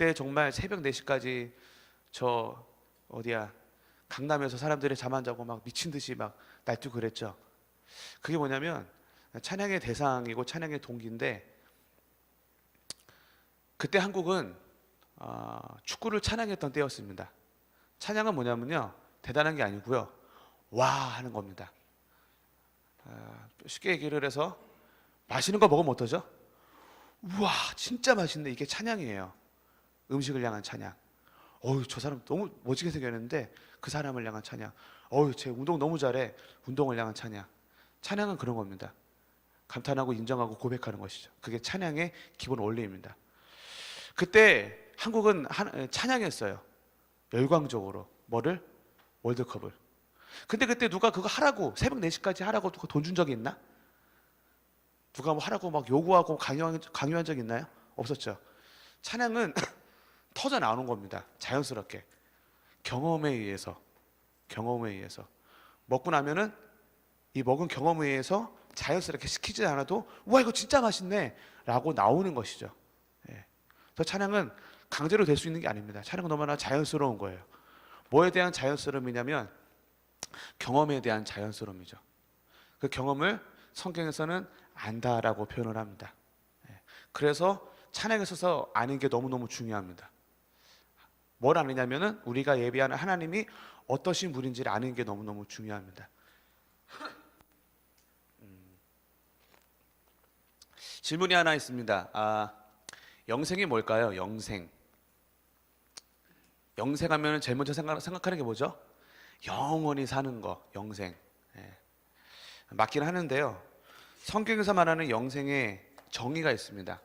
그때 정말 새벽 4시까지 저 어디야 강남에서 사람들이 잠 안 자고 막 미친 듯이 막 날뛰고 그랬죠. 그게 뭐냐면 찬양의 대상이고 찬양의 동기인데, 그때 한국은 축구를 찬양했던 때였습니다. 찬양은 뭐냐면요, 대단한 게 아니고요, 와 하는 겁니다. 쉽게 얘기를 해서 맛있는 거 먹으면 어떠죠? 우와 진짜 맛있네, 이게 찬양이에요. 음식을 향한 찬양. 어유 저 사람 너무 멋지게 생겼는데 그 사람을 향한 찬양. 어유 쟤 운동 너무 잘해, 운동을 향한 찬양. 찬양은 그런 겁니다. 감탄하고 인정하고 고백하는 것이죠. 그게 찬양의 기본 원리입니다. 그때 한국은 찬양했어요. 열광적으로. 뭐를? 월드컵을. 근데 그때 누가 그거 하라고 새벽 4시까지 하라고 누가 돈 준 적이 있나? 누가 뭐 하라고 막 요구하고 강요한 적 있나요? 없었죠. 찬양은 터져 나오는 겁니다. 자연스럽게. 경험에 의해서. 먹고 나면은 이 먹은 경험에 의해서 자연스럽게 시키지 않아도 와 이거 진짜 맛있네 라고 나오는 것이죠. 예. 그래서 찬양은 강제로 될 수 있는 게 아닙니다. 찬양은 너무나 자연스러운 거예요. 뭐에 대한 자연스러움이냐면 경험에 대한 자연스러움이죠. 그 경험을 성경에서는 안다라고 표현을 합니다. 예. 그래서 찬양에 있어서 아는 게 너무너무 중요합니다. 뭘 아느냐면은 우리가 예배하는 하나님이 어떠신 분인지를 아는 게 너무너무 중요합니다. 질문이 하나 있습니다. 영생이 뭘까요? 영생하면 제일 먼저 생각하는 게 뭐죠? 영원히 사는 거, 영생. 예. 맞긴 하는데요, 성경에서 말하는 영생의 정의가 있습니다.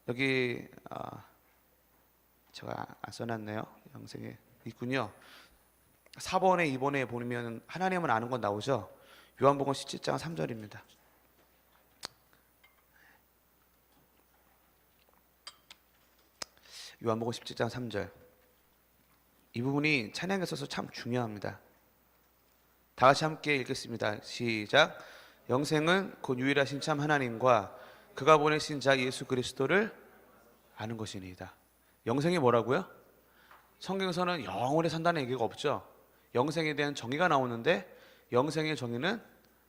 여기 제가 안 써놨네요. 영생에 있군요. 4번에 2번에 보면 하나님은 아는 건 나오죠. 요한복음 17장 3절입니다. 요한복음 17장 3절. 이 부분이 찬양에 있어서 참 중요합니다. 다 같이 함께 읽겠습니다. 시작. 영생은 곧 유일하신 참 하나님과 그가 보내신 자 예수 그리스도를 아는 것이니이다. 영생이 뭐라고요? 성경에서는 영원히 산다는 얘기가 없죠. 영생에 대한 정의가 나오는데, 영생의 정의는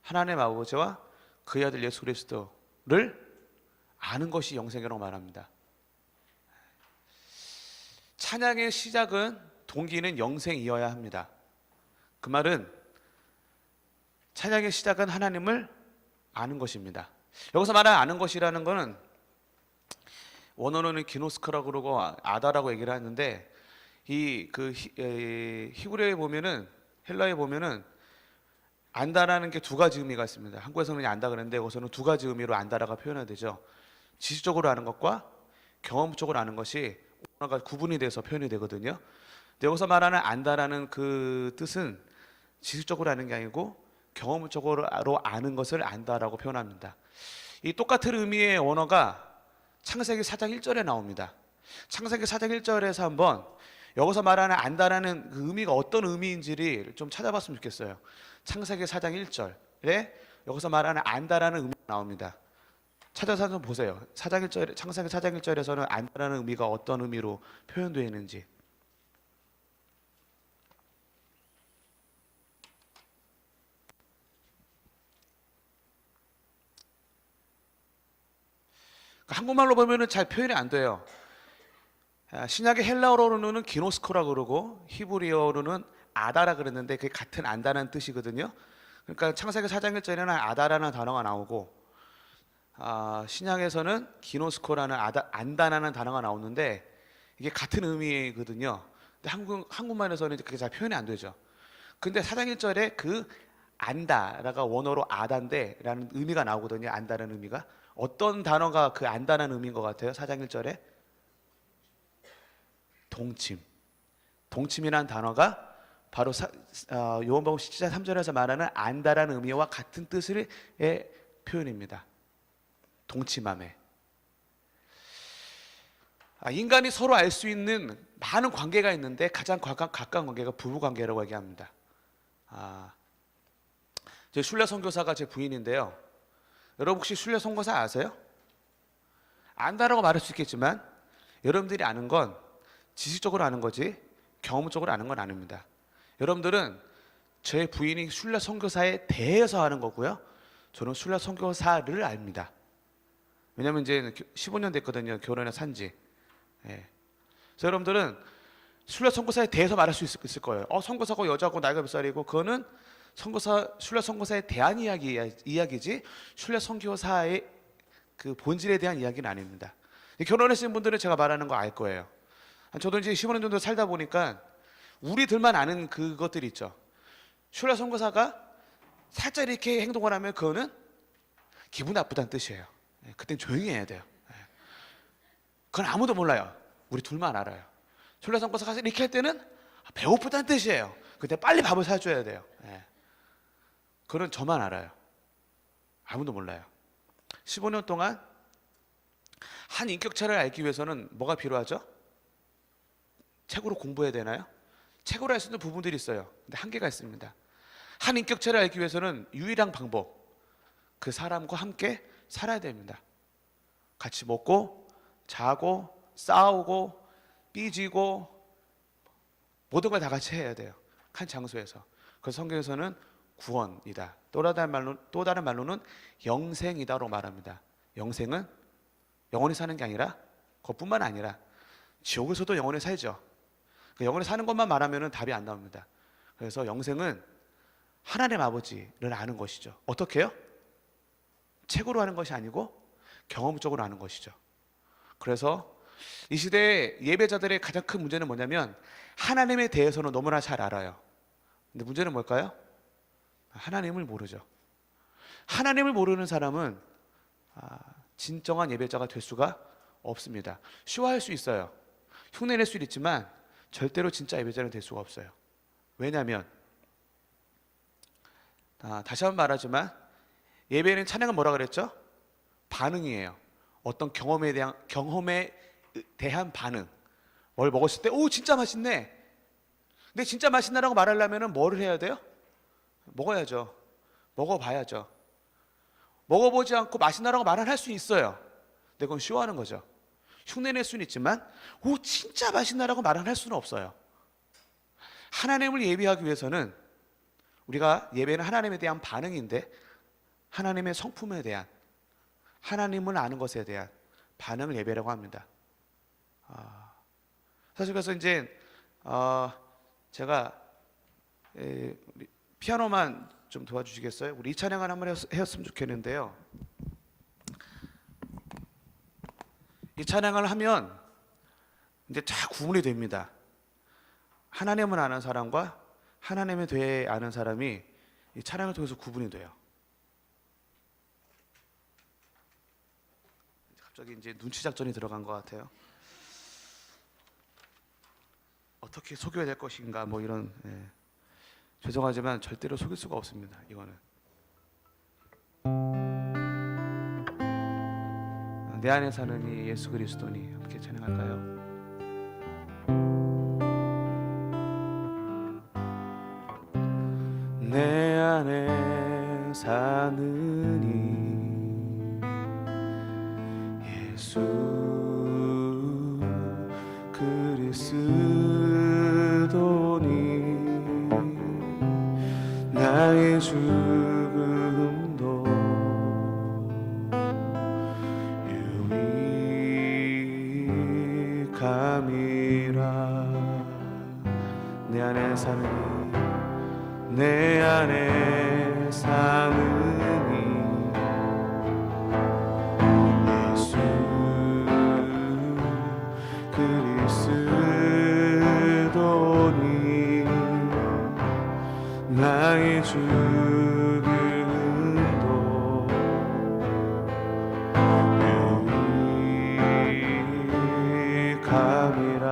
하나님 아버지와 그의 아들 예수 그리스도를 아는 것이 영생이라고 말합니다. 찬양의 시작은, 동기는 영생이어야 합니다. 그 말은 찬양의 시작은 하나님을 아는 것입니다. 여기서 말하는 아는 것이라는 것은 원어로는 기노스코라고 그러고 아다라고 얘기를 하는데, 히브리어에 보면은, 헬라어에 보면은 안다라는 게 두 가지 의미가 있습니다. 한국에서는 그냥 안다 그러는데 여기서는 두 가지 의미로 안다라가 표현이 되죠. 지식적으로 아는 것과 경험적으로 아는 것이 언어가 구분이 돼서 표현이 되거든요. 근데 여기서 말하는 안다라는 그 뜻은 지식적으로 아는 게 아니고 경험적으로 아는 것을 안다라고 표현합니다. 이 똑같은 의미의 언어가 창세기 4장 1절에 나옵니다. 창세기 4장 1절에서 한번 여기서 말하는 안다라는 그 의미가 어떤 의미인지를 좀 찾아봤으면 좋겠어요. 창세기 4장 1절에 여기서 말하는 안다라는 의미가 나옵니다. 찾아서 한번 보세요. 창세기 4장 1절에서는 안다라는 의미가 어떤 의미로 표현되어 있는지. 한국말로 보면은 잘 표현이 안 돼요. 신약의 헬라어로는 기노스코라고 그러고 히브리어로는 아다라 그랬는데 그게 같은 안다는 뜻이거든요. 그러니까 창세기 4장 1절에는 아다라는 단어가 나오고, 신약에서는 기노스코라는 안다라는 단어가 나오는데 이게 같은 의미거든요. 근데 한국말에서는 그게 잘 표현이 안 되죠. 근데 4장 1절에 그 안다라가 원어로 아다인데 라는 의미가 나오거든요. 안다라는 의미가. 어떤 단어가 그 안다라는 의미인 것 같아요? 4장 1절에 동침이라는 단어가 바로 요한복음 17장 3절에서 말하는 안다라는 의미와 같은 뜻의 표현입니다. 동침함에. 인간이 서로 알 수 있는 많은 관계가 있는데 가장 가까운 관계가 부부 관계라고 얘기합니다. 제 순례 선교사가 제 부인인데요. 여러분 혹시 순례 선교사 아세요? 안다라고 말할 수 있겠지만 여러분들이 아는 건 지식적으로 아는 거지 경험적으로 아는 건 아닙니다. 여러분들은 저의 부인이 순례 선교사에 대해서 아는 거고요. 저는 순례 선교사를 압니다. 왜냐면 이제 15년 됐거든요. 결혼해 산지. 예. 그래서 여러분들은 순례 선교사에 대해서 말할 수 있을 거예요. 선교사고 여자고 나이가 몇 살이고 그거는 순례 선교사에 대한 이야기지 순례 선교사의 그 본질에 대한 이야기는 아닙니다. 결혼하신 분들은 제가 말하는 거 알 거예요. 저도 이제 15년 정도 살다 보니까 우리들만 아는 그것들이 있죠. 순례 선교사가 살짝 이렇게 행동을 하면 그거는 기분 나쁘다는 뜻이에요. 그땐 조용히 해야 돼요. 그건 아무도 몰라요. 우리 둘만 알아요. 순례 선교사가 이렇게 할 때는 배고프다는 뜻이에요. 그때 빨리 밥을 사줘야 돼요. 그건 저만 알아요. 아무도 몰라요. 15년 동안 한 인격체를 알기 위해서는 뭐가 필요하죠? 책으로 공부해야 되나요? 책으로 할 수 있는 부분들이 있어요. 근데 한계가 있습니다. 한 인격체를 알기 위해서는 유일한 방법, 그 사람과 함께 살아야 됩니다. 같이 먹고 자고 싸우고 삐지고 모든 걸 다 같이 해야 돼요. 한 장소에서. 그래서 성경에서는 구원이다. 또 다른 말로는 영생이다로 말합니다. 영생은 영원히 사는 게 아니라 그것뿐만 아니라 지옥에서도 영원히 살죠. 영원히 사는 것만 말하면 답이 안 나옵니다. 그래서 영생은 하나님 아버지를 아는 것이죠. 어떻게 해요? 책으로 하는 것이 아니고 경험적으로 아는 것이죠. 그래서 이 시대의 예배자들의 가장 큰 문제는 뭐냐면 하나님에 대해서는 너무나 잘 알아요. 근데 문제는 뭘까요? 하나님을 모르죠. 하나님을 모르는 사람은 진정한 예배자가 될 수가 없습니다. 쇼할 수 있어요. 흉내낼 수 있지만 절대로 진짜 예배자는 될 수가 없어요. 왜냐하면 다시 한번 말하지만 예배는 찬양은 뭐라 그랬죠? 반응이에요. 어떤 경험에 대한 반응. 뭘 먹었을 때 오 진짜 맛있네. 근데 진짜 맛있나라고 말하려면 뭐를 해야 돼요? 먹어야죠. 먹어봐야죠. 먹어보지 않고 맛있나라고 말은 할 수 있어요. 근데 그건 쇼하는 거죠. 흉내낼 수는 있지만 오 진짜 맛있나라고 말은 할 수는 없어요. 하나님을 예배하기 위해서는 우리가 예배는 하나님에 대한 반응인데 하나님의 성품에 대한 하나님을 아는 것에 대한 반응을 예배라고 합니다. 사실 그래서 이제 제가 피아노만 좀 도와주시겠어요? 우리 이 찬양을 한번 했으면 좋겠는데요. 이 찬양을 하면 이제 다 구분이 됩니다. 하나님을 아는 사람과 하나님에 대해 아는 사람이 이 찬양을 통해서 구분이 돼요. 갑자기 이제 눈치 작전이 들어간 것 같아요. 어떻게 속여야 될 것인가 뭐 이런. 죄송하지만 절대로 속일 수가 없습니다. 이거는 내 안에 사는 이 예수 그리스도니 함께 찬양할까요? 내 안에 사는 이 예수 그리스도니 나의 죽음도 유익함이라. 내 안에 사는 내 안에 사는 예수 그리스도니 나의 죽음도 유익함이라.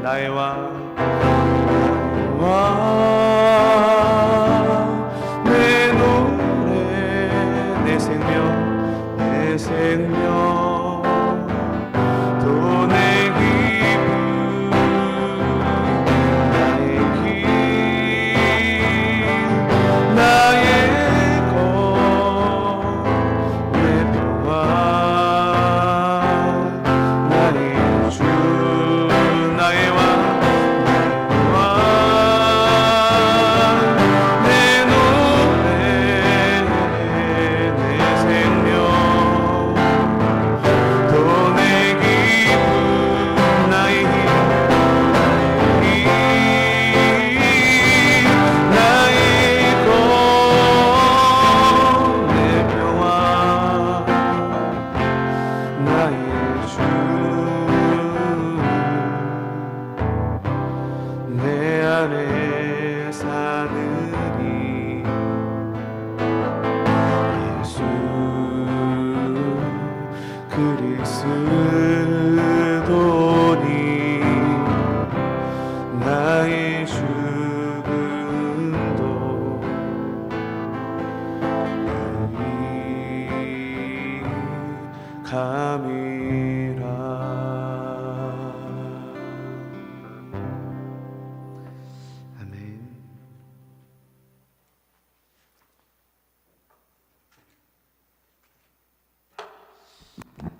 나의 왕 내 노래 내 생명 내 생명 또 내 기쁨 나의 길 나의 것 내 평화 나의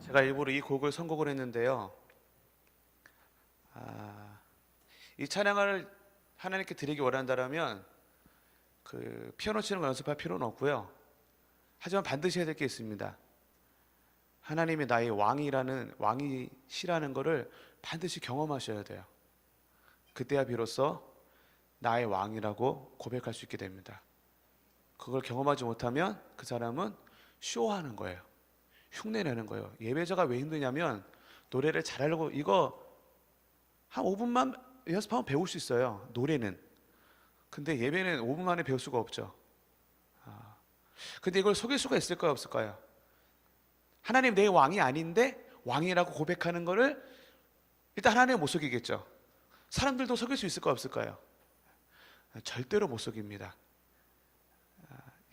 제가 일부러 이 곡을 선곡을 했는데요. 이 찬양을 하나님께 드리기 원한다면 그 피아노 치는 거 연습할 필요는 없고요. 하지만 반드시 해야 될 게 있습니다. 하나님이 나의 왕이시라는 것을 반드시 경험하셔야 돼요. 그때야 비로소 나의 왕이라고 고백할 수 있게 됩니다. 그걸 경험하지 못하면 그 사람은 쇼하는 거예요. 흉내내는 거예요. 예배자가 왜 힘드냐면 노래를 잘하려고 이거 한 5분만 연습하면 배울 수 있어요. 노래는. 근데 예배는 5분 만에 배울 수가 없죠. 근데 이걸 속일 수가 있을까요, 없을까요? 하나님 내 왕이 아닌데 왕이라고 고백하는 거를 일단 하나님은 못 속이겠죠. 사람들도 속일 수 있을까요, 없을까요? 절대로 못 속입니다.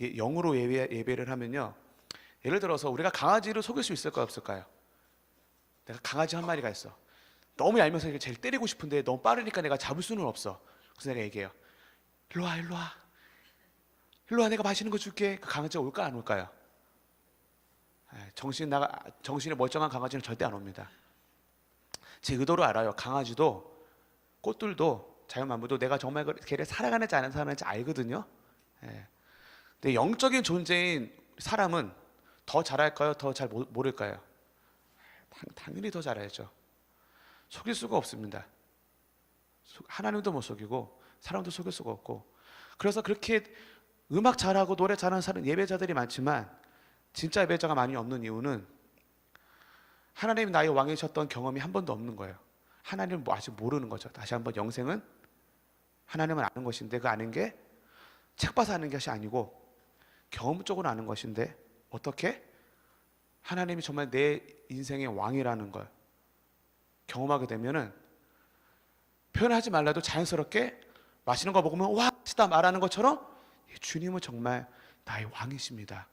영으로 예배를 하면요, 예를 들어서 우리가 강아지를 속일 수 있을까요, 없을까요? 내가 강아지 한 마리가 있어. 너무 얄면서 제일 때리고 싶은데 너무 빠르니까 내가 잡을 수는 없어. 그래서 내가 얘기해요. 일로 와, 일로 와. 일로 와, 내가 맛있는 거 줄게. 그 강아지가 올까 안 올까요? 정신이 멀쩡한 강아지는 절대 안 옵니다. 제 의도를 알아요. 강아지도 꽃들도 자연만물도 내가 정말 걔를 사랑하는지 안 사랑하는지 알거든요. 근데 영적인 존재인 사람은 더 잘할까요? 더 잘 모를까요? 당연히 더 잘알죠. 속일 수가 없습니다. 하나님도 못 속이고 사람도 속일 수가 없고. 그래서 그렇게 음악 잘하고 노래 잘하는 사람 예배자들이 많지만 진짜 예배자가 많이 없는 이유는 하나님이 나의 왕이셨던 경험이 한 번도 없는 거예요. 하나님을 아직 모르는 거죠. 다시 한번 영생은 하나님을 아는 것인데 그 아는 게 책 봐서 아는 것이 아니고 경험적으로 아는 것인데 어떻게? 하나님이 정말 내 인생의 왕이라는 걸 경험하게 되면은 표현하지 말라도 자연스럽게 맛있는 거 먹으면 와 맛있다 말하는 것처럼 주님은 정말 나의 왕이십니다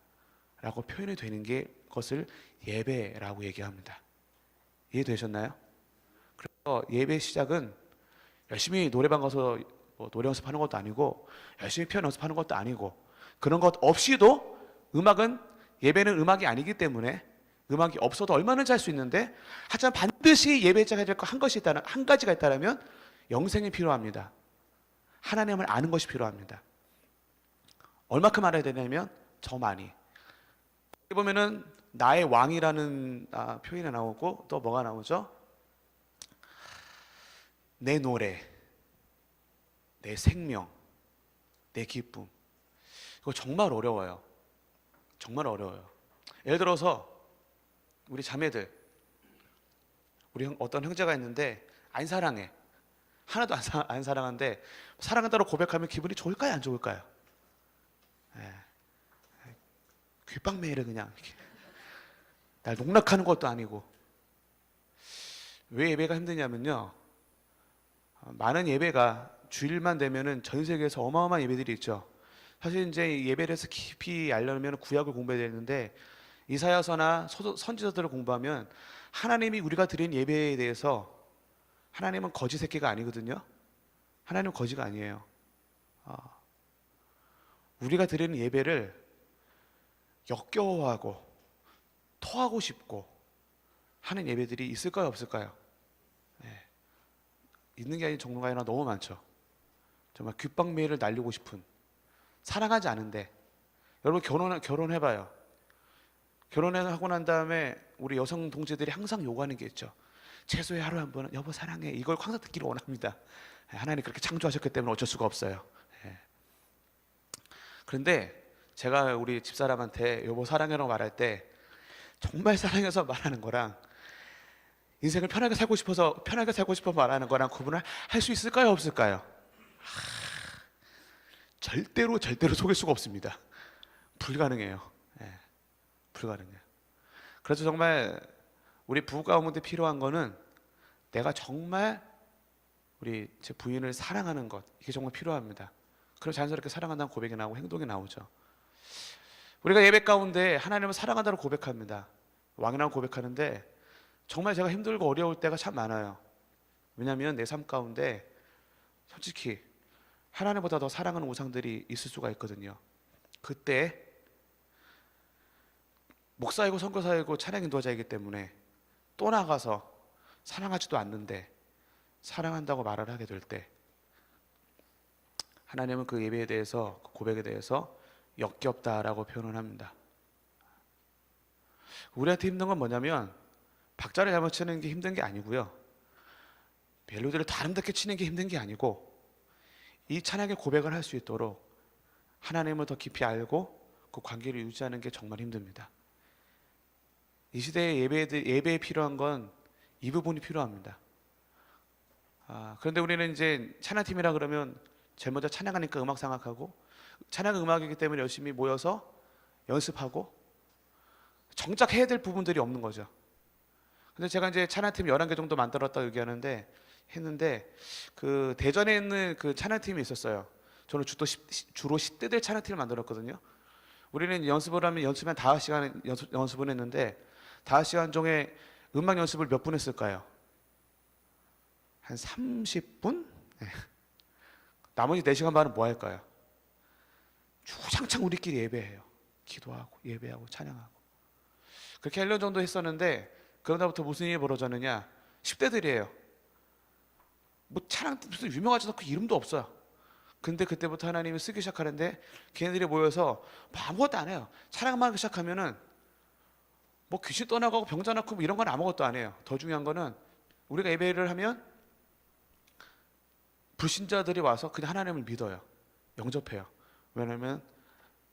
라고 표현이 되는 것을 예배라고 얘기합니다. 이해되셨나요? 그래서 예배 시작은 열심히 노래방 가서 노래 연습하는 것도 아니고 열심히 피아노 연습하는 것도 아니고 그런 것 없이도 예배는 음악이 아니기 때문에 음악이 없어도 얼마든지 할 수 있는데 하지만 반드시 예배자가 될 거 한 가지가 있다면 영생이 필요합니다. 하나님을 아는 것이 필요합니다. 얼마큼 알아야 되냐면 저 많이. 여기 보면은 나의 왕이라는 표현이 나오고 또 뭐가 나오죠? 내 노래, 내 생명, 내 기쁨. 이거 정말 어려워요. 정말 어려워요. 예를 들어서 우리 자매들, 우리 어떤 형제가 있는데 안 사랑해. 하나도 안 사랑하는데 사랑한다고 고백하면 기분이 좋을까요, 안 좋을까요? 귓방매이를 그냥 이렇게. 날 농락하는 것도 아니고. 왜 예배가 힘드냐면요, 많은 예배가 주일만 되면은 전 세계에서 어마어마한 예배들이 있죠. 사실 이제 예배를 해서 깊이 알려면 구약을 공부해야 되는데 이사야서나 선지서들을 공부하면 하나님이 우리가 드린 예배에 대해서 하나님은 거지 새끼가 아니거든요. 하나님은 거지가 아니에요. 우리가 드리는 예배를 역겨워하고 토하고 싶고 하는 예배들이 있을까요, 없을까요? 있는 게 아닌 종류가 아니라 너무 많죠. 정말 귓방매를 날리고 싶은, 사랑하지 않은데. 여러분 결혼해봐요. 결혼하고 난 다음에 우리 여성 동지들이 항상 요구하는 게 있죠. 최소의 하루에 한 번은 여보 사랑해, 이걸 항상 듣기를 원합니다. 하나님 그렇게 창조하셨기 때문에 어쩔 수가 없어요. 그런데 제가 우리 집사람한테 여보 사랑해라고 말할 때 정말 사랑해서 말하는 거랑 인생을 편하게 살고 싶어 말하는 거랑 구분을 할 수 있을까요, 없을까요? 절대로 속일 수가 없습니다. 불가능해요. 불가능해요. 그래서 정말 우리 부부 가운데 필요한 거는 내가 정말 제 부인을 사랑하는 것, 이게 정말 필요합니다. 그럼 자연스럽게 사랑한다는 고백이 나오고 행동이 나오죠. 우리가 예배 가운데 하나님을 사랑한다고 고백합니다. 왕이라고 고백하는데 정말 제가 힘들고 어려울 때가 참 많아요. 왜냐하면 내 삶 가운데 솔직히 하나님보다 더 사랑하는 우상들이 있을 수가 있거든요. 그때 목사이고 선교사이고 찬양 인도자이기 때문에 또 나가서 사랑하지도 않는데 사랑한다고 말을 하게 될 때 하나님은 그 예배에 대해서, 그 고백에 대해서 역겹다라고 표현을 합니다. 우리한테 힘든 건 뭐냐면 박자를 잘못 치는 게 힘든 게 아니고요, 멜로디를 다 아름답게 치는 게 힘든 게 아니고, 이 찬양의 고백을 할 수 있도록 하나님을 더 깊이 알고 그 관계를 유지하는 게 정말 힘듭니다. 이 시대의 예배에 필요한 건 이 부분이 필요합니다. 그런데 우리는 이제 찬양팀이라 그러면 제일 먼저 찬양하니까 음악 생각하고, 찬양은 음악이기 때문에 열심히 모여서 연습하고 정작 해야 될 부분들이 없는 거죠. 근데 제가 이제 찬양팀 11개 정도 만들었다고 얘기하는데, 했는데 그 대전에 있는 그 찬양팀이 있었어요. 저는 주로 10대들 찬양팀을 만들었거든요. 우리는 연습을 하면 연습한 5시간 연습을 했는데 5시간 중에 음악 연습을 몇 분 했을까요? 한 30분? 네. 나머지 4시간 반은 뭐 할까요? 주장창 우리끼리 예배해요. 기도하고 예배하고 찬양하고. 그렇게 1년 정도 했었는데, 그러다부터 무슨 일이 벌어졌느냐, 10대들이에요. 뭐 찬양 무슨 유명하지도 않고 이름도 없어요. 근데 그때부터 하나님이 쓰기 시작하는데 걔네들이 모여서 뭐 아무것도 안 해요. 찬양만 하기 시작하면은 뭐 귀신 떠나가고 병자 낳고 뭐 이런 건 아무것도 안 해요. 더 중요한 거는 우리가 예배를 하면 불신자들이 와서 그냥 하나님을 믿어요. 영접해요. 왜냐하면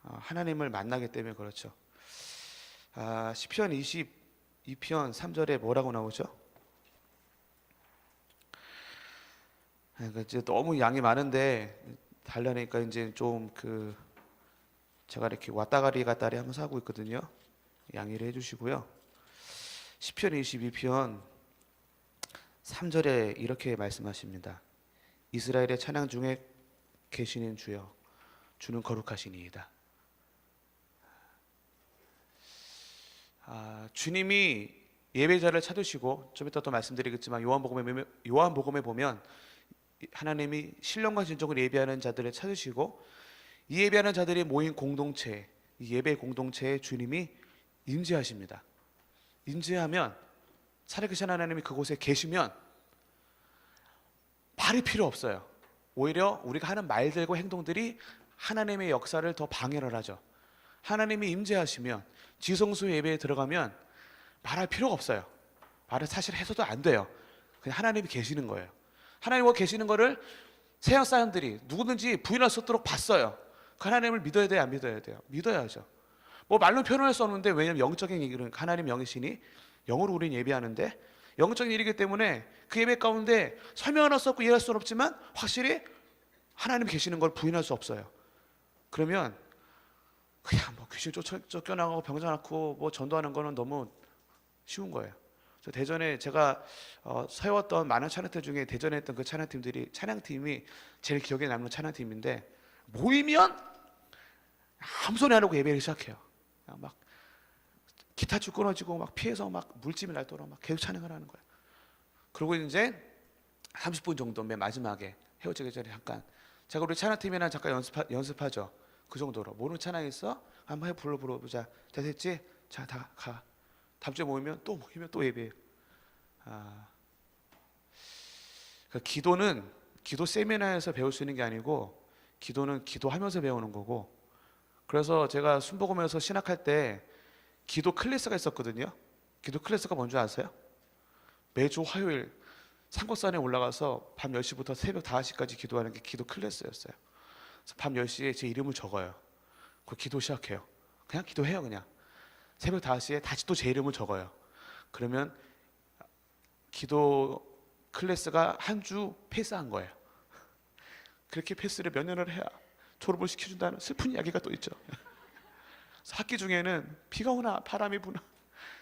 하나님을 만나기 때문에 그렇죠. 시편 22편 3절에 뭐라고 나오죠? 이제 너무 양이 많은데 달라니까 이제 좀 제가 이렇게 왔다가리 갔다리 하면서 하고 있거든요. 양해를 해주시고요. 시편 22편 3절에 이렇게 말씀하십니다. 이스라엘의 찬양 중에 계시는 주여, 주는 거룩하시니이다. 주님이 예배자를 찾으시고, 좀 이따 또 말씀드리겠지만 요한복음에 보면 하나님이 신령과 진정으로 예배하는 자들을 찾으시고, 이 예배하는 자들이 모인 공동체, 이 예배 공동체에 주님이 임재하십니다. 임재하면, 살아계신 하나님이 그곳에 계시면 말이 필요 없어요. 오히려 우리가 하는 말들과 행동들이 하나님의 역사를 더 방해를 하죠. 하나님이 임재하시면, 지성소 예배에 들어가면 말할 필요가 없어요. 말을 사실 해서도 안 돼요. 그냥 하나님이 계시는 거예요. 하나님과 계시는 거를 세상 사람들이 누구든지 부인할 수 없도록 봤어요. 그 하나님을 믿어야 돼요, 안 믿어야 돼요? 믿어야죠. 뭐 말로 표현할 수 없는데, 왜냐하면 영적인 얘기는 하나님 영이시니 영으로 우리는 예배하는데, 영적인 일이기 때문에 그 예배 가운데 설명할 수 없고 이해할 수 없지만 확실히 하나님 계시는 걸 부인할 수 없어요. 그러면 그냥 뭐 귀신 쫓겨나고 병자 낳고 뭐 전도하는 거는 너무 쉬운 거예요. 그래서 대전에 제가 세웠던 많은 찬양팀 중에 대전에 했던 그 찬양팀이 제일 기억에 남는 찬양팀인데, 모이면 아무 소리 안 하고 예배를 시작해요. 그냥 막 기타줄 끊어지고 막 피해서 막 물집이 날도록 막 계속 찬양을 하는 거예요. 그리고 이제 30분 정도 맨 마지막에 헤어지기 전에 잠깐, 제가 우리 찬양팀이랑 잠깐 연습하죠. 그 정도로. 모르는 찬양 있어? 한번 불러보자. 다 됐지? 자, 다 가. 다음 주에 모이면 또 예배해요. 기도는 기도 세미나에서 배울 수 있는 게 아니고, 기도는 기도하면서 배우는 거고. 그래서 제가 순복음에서 신학할 때 기도 클래스가 있었거든요. 기도 클래스가 뭔지 아세요? 매주 화요일 산곡산에 올라가서 밤 10시부터 새벽 5시까지 기도하는 게 기도 클래스였어요. 그래서 밤 10시에 제 이름을 적어요. 그 기도 시작해요. 그냥 기도해요. 그냥 새벽 5시에 다시 또 제 이름을 적어요. 그러면 기도 클래스가 한 주 패스한 거예요. 그렇게 패스를 몇 년을 해야 졸업을 시켜준다는 슬픈 이야기가 또 있죠. 학기 중에는 비가 오나 바람이 부나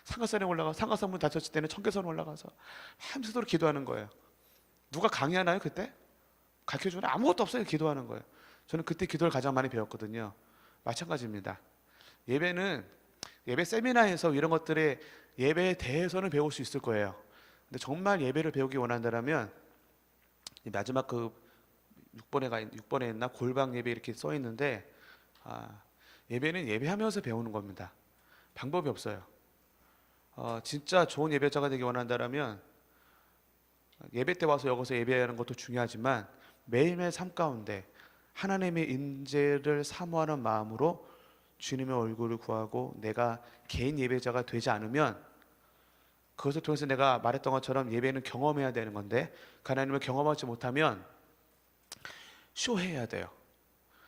상가산에 올라가, 상가산 문 닫혔을 때는 청계산 올라가서 밤새도록 기도하는 거예요. 누가 강의하나요 그때? 가르쳐주는 아무것도 없어요. 기도하는 거예요. 저는 그때 기도를 가장 많이 배웠거든요. 마찬가지입니다. 예배는 예배 세미나에서 이런 것들의 예배에 대해서는 배울 수 있을 거예요. 근데 정말 예배를 배우기 원한다면 마지막 그 6번에 있나 골방 예배 이렇게 써 있는데, 예배는 예배하면서 배우는 겁니다. 방법이 없어요. 진짜 좋은 예배자가 되기 원한다면 예배 때 와서 여기서 예배하는 것도 중요하지만 매일매일 삶 가운데 하나님의 임재를 사모하는 마음으로 주님의 얼굴을 구하고 내가 개인 예배자가 되지 않으면 그것을 통해서 내가 말했던 것처럼 예배는 경험해야 되는 건데 하나님을 경험하지 못하면 쇼해야 돼요.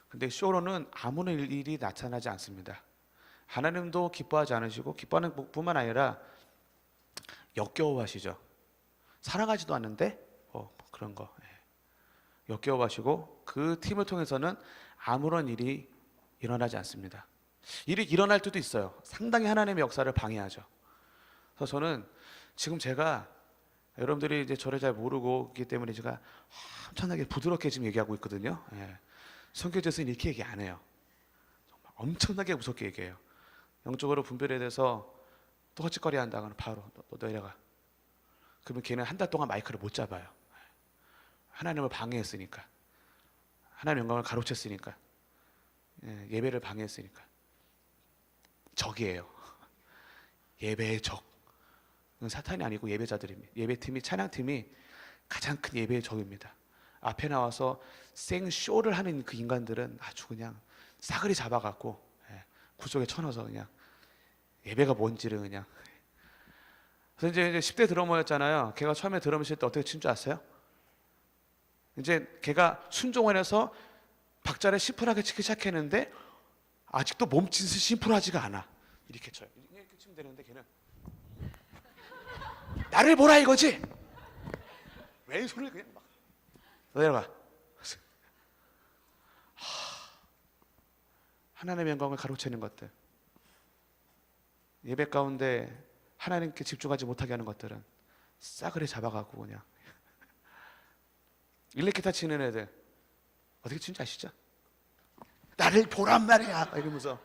근데 쇼로는 아무런 일이 나타나지 않습니다. 하나님도 기뻐하지 않으시고 기뻐하는 뿐만 아니라 역겨워하시죠. 사랑하지도 않는데 그런 거 역겨워하시고 그 팀을 통해서는 아무런 일이 일어나지 않습니다. 일이 일어날 때도 있어요. 상당히 하나님의 역사를 방해하죠. 그래서 저는 지금 제가 여러분들이 이제 저를 잘 모르고 있기 때문에 제가 엄청나게 부드럽게 지금 얘기하고 있거든요. 선교제에서는 이렇게 얘기 안 해요. 정말 엄청나게 무섭게 얘기해요. 영적으로 분별에 대해서 또 헛짓거리 한다거나 바로 너 내려가. 그러면 걔는 한 달 동안 마이크를 못 잡아요. 하나님을 방해했으니까. 하나님의 영광을 가로챘으니까. 예배를 방해했으니까. 적이에요. 예배의 적. 사탄이 아니고 예배자들입니다. 예배팀이 찬양팀이 가장 큰 예배의 적입니다. 앞에 나와서 생쇼를 하는 그 인간들은 아주 그냥 싸그리 잡아갖고 구석에 쳐넣어서 그냥 예배가 뭔지를 그냥. 그래서 이제 10대 드러머였잖아요. 걔가 처음에 드럼 칠 때 어떻게 친 줄 아세요? 이제 걔가 순종을 해서 박자를 심플하게 치기 시작했는데 아직도 몸짓이 심플하지가 않아. 이렇게 쳐요. 이렇게 치면 되는데 걔는 나를 보라 이거지. 왼손을 그냥 막 내려가. 하나님의 영광을 가로채는 것들, 예배 가운데 하나님께 집중하지 못하게 하는 것들은 싸그리 잡아가고 그냥 일렉기타 치는 애들 어떻게 치는지 아시죠? 나를 보란 말이야 이러면서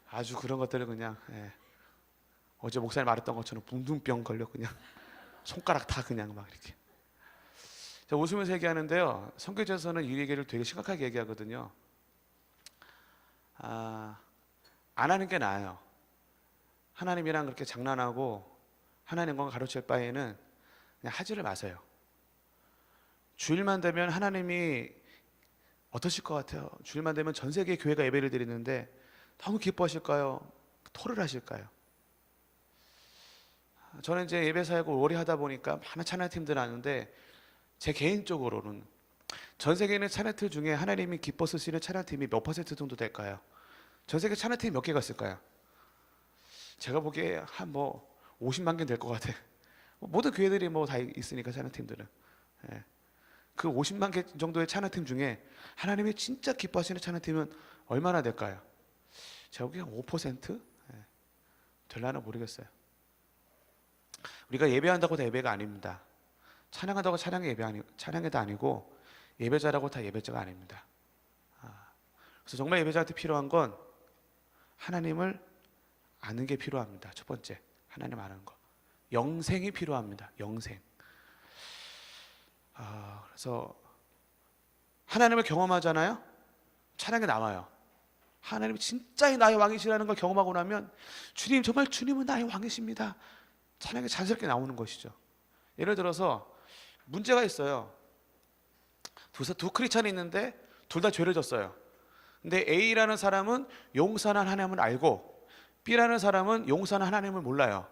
아주 그런 것들을 그냥 어제 목사님 말했던 것처럼 붕둥병 걸려 그냥 손가락 다 그냥 막 이렇게. 제가 웃으면서 얘기하는데요. 선교제에서는 이 얘기를 되게 심각하게 얘기하거든요. 안 하는 게 나아요. 하나님이랑 그렇게 장난하고 하나님 영광을 가로챌 바에는 그냥 하지를 마세요. 주일만 되면 하나님이 어떠실 것 같아요? 주일만 되면 전 세계 교회가 예배를 드리는데 너무 기뻐하실까요? 토를 하실까요? 저는 이제 예배 사역을 오래 하다 보니까 많은 찬양팀들 아는데 제 개인적으로는 전 세계에 있는 찬양팀 중에 하나님이 기뻐 쓰시는 찬양팀이 몇 퍼센트 정도 될까요? 전 세계 찬양팀이 몇 개가 있을까요? 제가 보기에 한 50만 개 될 것 같아. 모든 교회들이 다 있으니까 찬양팀들은. 그 50만 개 정도의 찬양팀 중에 하나님이 진짜 기뻐하시는 찬양팀은 얼마나 될까요? 제가 보기에 5%? 될라나 모르겠어요. 우리가 예배한다고 다 예배가 아닙니다. 찬양한다고 찬양이 다 아니고 예배자라고 다 예배자가 아닙니다. 그래서 정말 예배자한테 필요한 건 하나님을 아는 게 필요합니다. 첫 번째, 하나님 아는 거. 영생이 필요합니다. 영생. 그래서 하나님을 경험하잖아요. 찬양이 나와요. 하나님이 진짜 나의 왕이시라는 걸 경험하고 나면 주님 정말 주님은 나의 왕이십니다. 찬양이 자연스럽게 나오는 것이죠. 예를 들어서 문제가 있어요. 두 크리스찬이 있는데 둘 다 죄를 졌어요. 근데 A라는 사람은 용서하는 하나님을 알고 B라는 사람은 용서하는 하나님을 몰라요.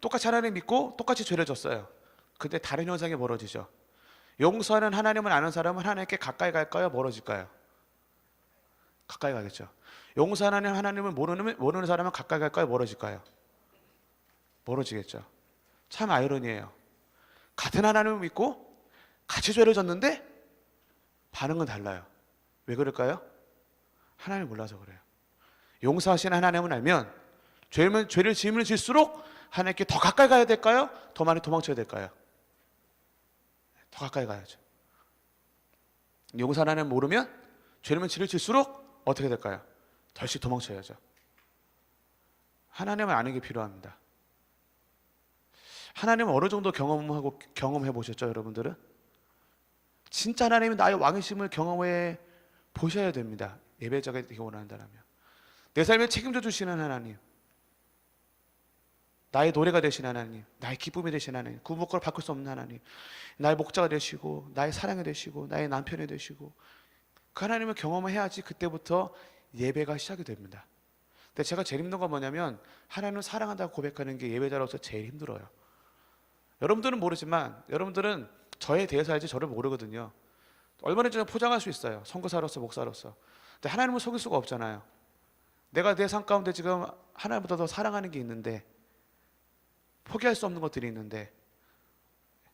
똑같이 하나님 믿고 똑같이 죄를 졌어요. 근데 다른 현상이 벌어지죠. 용서하는 하나님을 아는 사람은 하나님께 가까이 갈까요? 멀어질까요? 가까이 가겠죠. 용서하는 하나님을 모르는 사람은 가까이 갈까요? 멀어질까요? 멀어지겠죠. 참 아이러니해요. 같은 하나님을 믿고 같이 죄를 졌는데 반응은 달라요. 왜 그럴까요? 하나님을 몰라서 그래요. 용서하시는 하나님을 알면 죄를 지으면 질수록 하나님께 더 가까이 가야 될까요? 더 많이 도망쳐야 될까요? 더 가까이 가야죠. 용서하는 하나님을 모르면 죄를 지을수록 어떻게 될까요? 덜씩 도망쳐야죠. 하나님을 아는 게 필요합니다. 하나님을 어느 정도 경험해 보셨죠, 여러분들은? 진짜 하나님이 나의 왕이심을 경험해 보셔야 됩니다. 예배자가 되기 원한다면 내 삶에 책임져 주시는 하나님, 나의 노래가 되신 하나님, 나의 기쁨이 되신 하나님, 그 무엇과도 바꿀 수 없는 하나님, 나의 목자가 되시고 나의 사랑이 되시고 나의 남편이 되시고, 그 하나님을 경험을 해야지 그때부터 예배가 시작이 됩니다. 근데 제가 제일 힘든 건 뭐냐면, 하나님을 사랑한다고 고백하는 게 예배자로서 제일 힘들어요. 여러분들은 모르지만 여러분들은 저에 대해서 알지 저를 모르거든요. 얼마나 포장할 수 있어요, 선교사로서 목사로서. 근데 하나님을 속일 수가 없잖아요. 내가 내 삶 가운데 지금 하나님보다 더 사랑하는 게 있는데, 포기할 수 없는 것들이 있는데,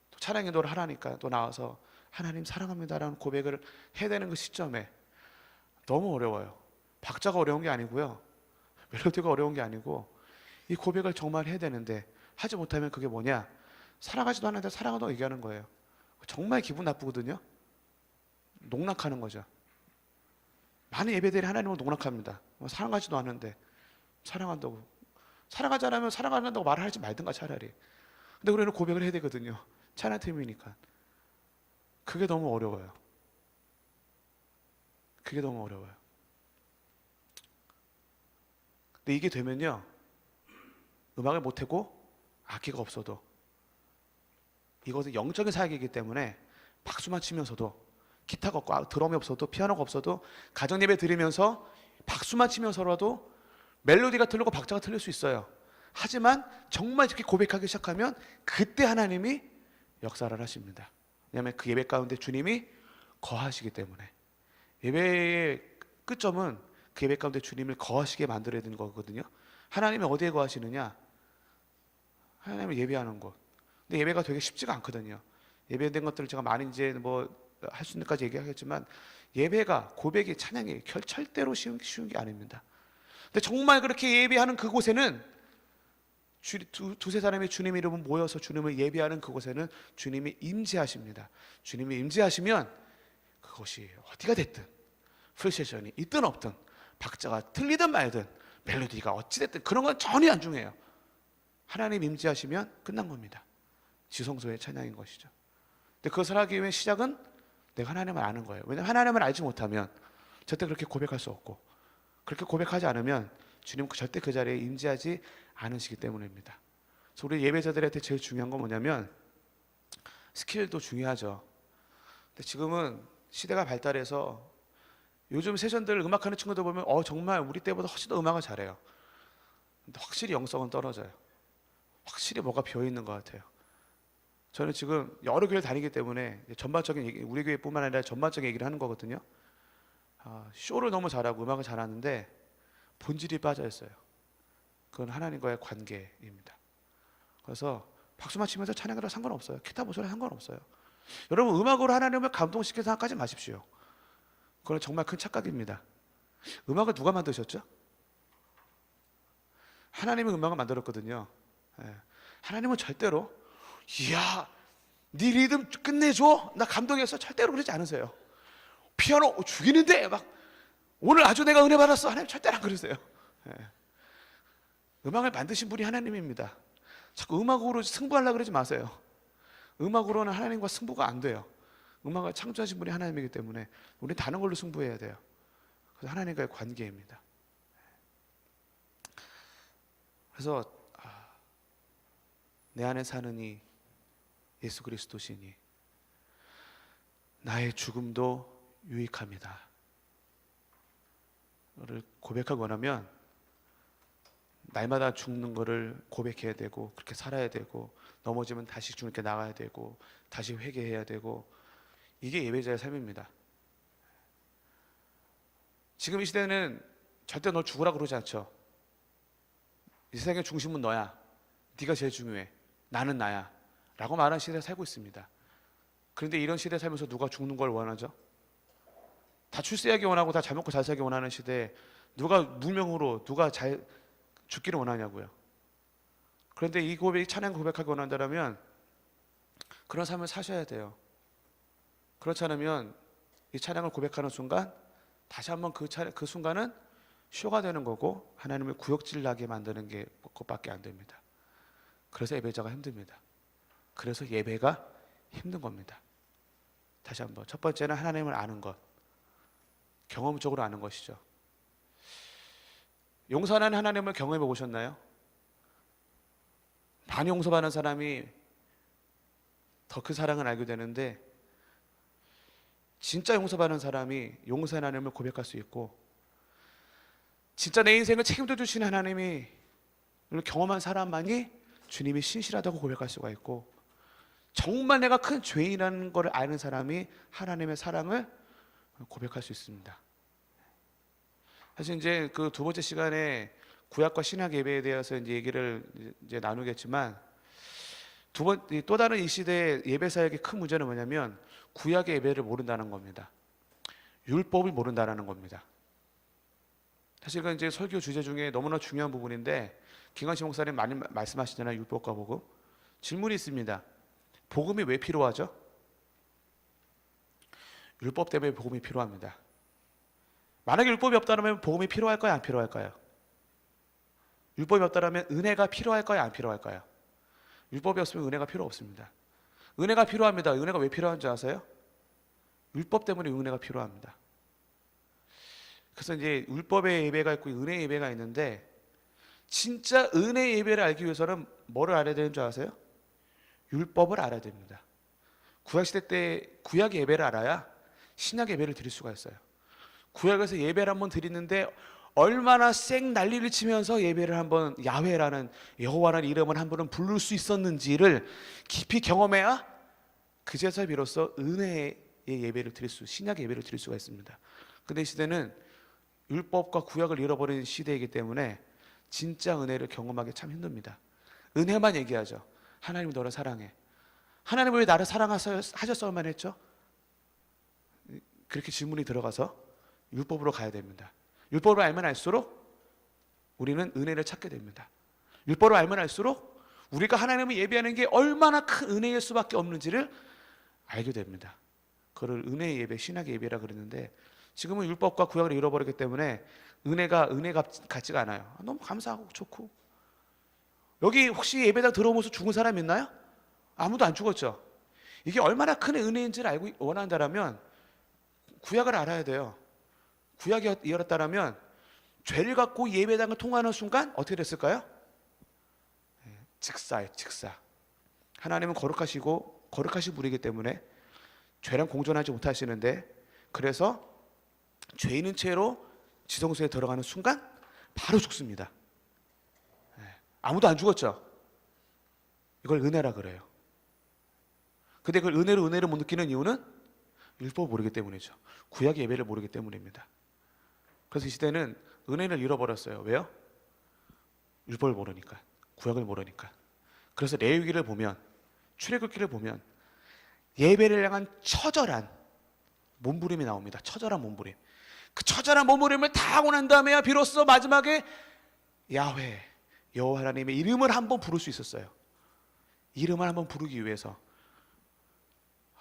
또 찬양 기도를 하라니까 또 나와서 하나님 사랑합니다라는 고백을 해야 되는 그 시점에 너무 어려워요. 박자가 어려운 게 아니고요, 멜로디가 어려운 게 아니고, 이 고백을 정말 해야 되는데 하지 못하면 그게 뭐냐, 사랑하지도 않는데 사랑한다고 얘기하는 거예요. 정말 기분 나쁘거든요. 농락하는 거죠. 많은 예배들이 하나님을 농락합니다. 사랑하지도 않는데 사랑한다고, 사랑하지 않으면 사랑한다고 말을 하지 말든가 차라리. 근데 우리는 고백을 해야 되거든요. 찬양 팀이니까. 그게 너무 어려워요. 그게 너무 어려워요. 근데 이게 되면요, 음악을 못하고 악기가 없어도, 이것은 영적인 사역이기 때문에 박수만 치면서도, 기타가 없고 드럼이 없어도 피아노가 없어도 가정 예배 드리면서 박수만 치면서라도 멜로디가 틀리고 박자가 틀릴 수 있어요. 하지만 정말 이렇게 고백하기 시작하면 그때 하나님이 역사를 하십니다. 왜냐하면 그 예배 가운데 주님이 거하시기 때문에. 예배의 끝점은 그 예배 가운데 주님을 거하시게 만들어야 되는 거거든요. 하나님이 어디에 거하시느냐? 하나님을 예배하는 곳. 근데 예배가 되게 쉽지가 않거든요. 예배된 것들을 제가 많이 이제 할 수 있는 까지 얘기하겠지만, 예배가, 고백이, 찬양이 절대로 쉬운 게 아닙니다. 근데 정말 그렇게 예배하는 그곳에는, 두세 사람이 주님 이름을 모여서 주님을 예배하는 그곳에는 주님이 임재하십니다. 주님이 임재하시면 그것이 어디가 됐든, 프레셔션이 있든 없든, 박자가 틀리든 말든, 멜로디가 어찌됐든 그런 건 전혀 안 중요해요. 하나님 임재하시면 끝난 겁니다. 지성소의 찬양인 것이죠. 근데 그것을 하기 위해 시작은 내가 하나님을 아는 거예요. 왜냐하면 하나님을 알지 못하면 절대 그렇게 고백할 수 없고, 그렇게 고백하지 않으면 주님 절대 그 자리에 임재하지 않으시기 때문입니다. 그래서 우리 예배자들한테 제일 중요한 건 뭐냐면, 스킬도 중요하죠. 근데 지금은 시대가 발달해서 요즘 세션들 음악하는 친구들 보면 정말 우리 때보다 훨씬 더 음악을 잘해요. 근데 확실히 영성은 떨어져요. 확실히 뭐가 비어있는 것 같아요. 저는 지금 여러 교회를 다니기 때문에 전반적인 얘기, 우리 교회뿐만 아니라 전반적인 얘기를 하는 거거든요. 쇼를 너무 잘하고 음악을 잘하는데 본질이 빠져있어요. 그건 하나님과의 관계입니다. 그래서 박수만 치면서 찬양하라 상관없어요. 기타 보셔라 상관없어요. 여러분, 음악으로 하나님을 감동시켜서 생각하지 마십시오. 그건 정말 큰 착각입니다. 음악을 누가 만드셨죠? 하나님이 음악을 만들었거든요. 하나님은 절대로 이야 네 리듬 끝내줘, 나 감동했어, 절대로 그러지 않으세요. 피아노 죽이는데 막 오늘 아주 내가 은혜 받았어, 하나님 절대로 안 그러세요. 음악을 만드신 분이 하나님입니다. 자꾸 음악으로 승부하려고 그러지 마세요. 음악으로는 하나님과 승부가 안 돼요. 음악을 창조하신 분이 하나님이기 때문에 우리는 다른 걸로 승부해야 돼요. 그래서 하나님과의 관계입니다. 그래서 내 안에 사는 이 예수 그리스도시니 나의 죽음도 유익합니다. 를 고백하고 원하면 날마다 죽는 거를 고백해야 되고, 그렇게 살아야 되고, 넘어지면 다시 주님께 나가야 되고, 다시 회개해야 되고, 이게 예배자의 삶입니다. 지금 이 시대는 절대 너 죽으라 그러지 않죠. 이 세상의 중심은 너야, 네가 제일 중요해, 나는 나야 라고 말하는 시대에 살고 있습니다. 그런데 이런 시대에 살면서 누가 죽는 걸 원하죠? 다 출세하기 원하고 다 잘 먹고 잘 살기 원하는 시대에 누가 무명으로 누가 잘 죽기를 원하냐고요. 그런데 이 고백이 찬양 고백하기 원한다면 그런 삶을 사셔야 돼요. 그렇지 않으면 이 찬양을 고백하는 순간 다시 한번 그 순간은 쇼가 되는 거고, 하나님을 구역질 나게 만드는 게 그것밖에 안 됩니다. 그래서 예배자가 힘듭니다. 그래서 예배가 힘든 겁니다. 다시 한번, 첫 번째는 하나님을 아는 것, 경험적으로 아는 것이죠. 용서하는 하나님을 경험해 보셨나요? 많이 용서받는 사람이 더 큰 사랑을 알게 되는데, 진짜 용서받는 사람이 용서의 하나님을 고백할 수 있고, 진짜 내 인생을 책임져 주시는 하나님이 경험한 사람만이 주님이 신실하다고 고백할 수가 있고, 정말 내가 큰 죄인이라는 것을 아는 사람이 하나님의 사랑을 고백할 수 있습니다. 사실 이제 그 두 번째 시간에 구약과 신약 예배에 대해서 이제 얘기를 이제 나누겠지만, 또 다른 이 시대의 예배 사역의 큰 문제는 뭐냐면 구약의 예배를 모른다는 겁니다. 율법을 모른다는 겁니다. 사실 이건 이제 설교 주제 중에 너무나 중요한 부분인데, 김관식 목사님 많이 말씀하시잖아요. 율법과 복음. 질문이 있습니다. 복음이 왜 필요하죠? 율법 때문에 복음이 필요합니다. 만약에 율법이 없다면 복음이 필요할까요? 안 필요할까요? 율법이 없다면 은혜가 필요할까요? 안 필요할까요? 율법이 없으면 은혜가 필요 없습니다. 은혜가 필요합니다. 은혜가 왜 필요한지 아세요? 율법 때문에 은혜가 필요합니다. 그래서 이제 율법의 예배가 있고 은혜의 예배가 있는데, 진짜 은혜의 예배를 알기 위해서는 뭐를 알아야 되는 줄 아세요? 율법을 알아야 됩니다. 구약시대 때 구약 예배를 알아야 신약 예배를 드릴 수가 있어요. 구약에서 예배를 한번 드리는데 얼마나 쌩 난리를 치면서 예배를 한번 야훼라는 여호와라는 이름을 한 번은 부를 수 있었는지를 깊이 경험해야 그제서 비로소 은혜의 예배를 드릴 신약 예배를 드릴 수가 있습니다. 근데 이 시대는 율법과 구약을 잃어버린 시대이기 때문에 진짜 은혜를 경험하기 참 힘듭니다. 은혜만 얘기하죠. 하나님이 너를 사랑해. 하나님은 왜 나를 사랑하셨어야만 했죠? 그렇게 질문이 들어가서 율법으로 가야 됩니다. 율법을 알면 알수록 우리는 은혜를 찾게 됩니다. 율법을 알면 알수록 우리가 하나님을 예배하는 게 얼마나 큰 은혜일 수밖에 없는지를 알게 됩니다. 그걸 은혜의 예배, 신학의 예배라 그러는데, 지금은 율법과 구약을 잃어버렸기 때문에 은혜가 같지가 않아요. 너무 감사하고 좋고. 여기 혹시 예배당 들어오면서 죽은 사람 있나요? 아무도 안 죽었죠. 이게 얼마나 큰 은혜인지를 알고 원한다면 구약을 알아야 돼요. 구약이 이었다면 죄를 갖고 예배당을 통과하는 순간 어떻게 됐을까요? 직사예요, 직사. 하나님은 거룩하신 분이기 때문에 죄랑 공존하지 못하시는데, 그래서 죄인인 채로 지성소에 들어가는 순간 바로 죽습니다. 아무도 안 죽었죠. 이걸 은혜라 그래요. 근데 그걸 은혜를 못 느끼는 이유는 율법을 모르기 때문이죠. 구약의 예배를 모르기 때문입니다. 그래서 이 시대는 은혜를 잃어버렸어요. 왜요? 율법을 모르니까, 구약을 모르니까. 그래서 레위기를 보면, 출애굽기를 보면 예배를 향한 처절한 몸부림이 나옵니다. 처절한 몸부림. 그 처절한 몸부림을 다 하고 난 다음에야 비로소 마지막에 야훼, 여호와 하나님의 이름을 한번 부를 수 있었어요. 이름을 한번 부르기 위해서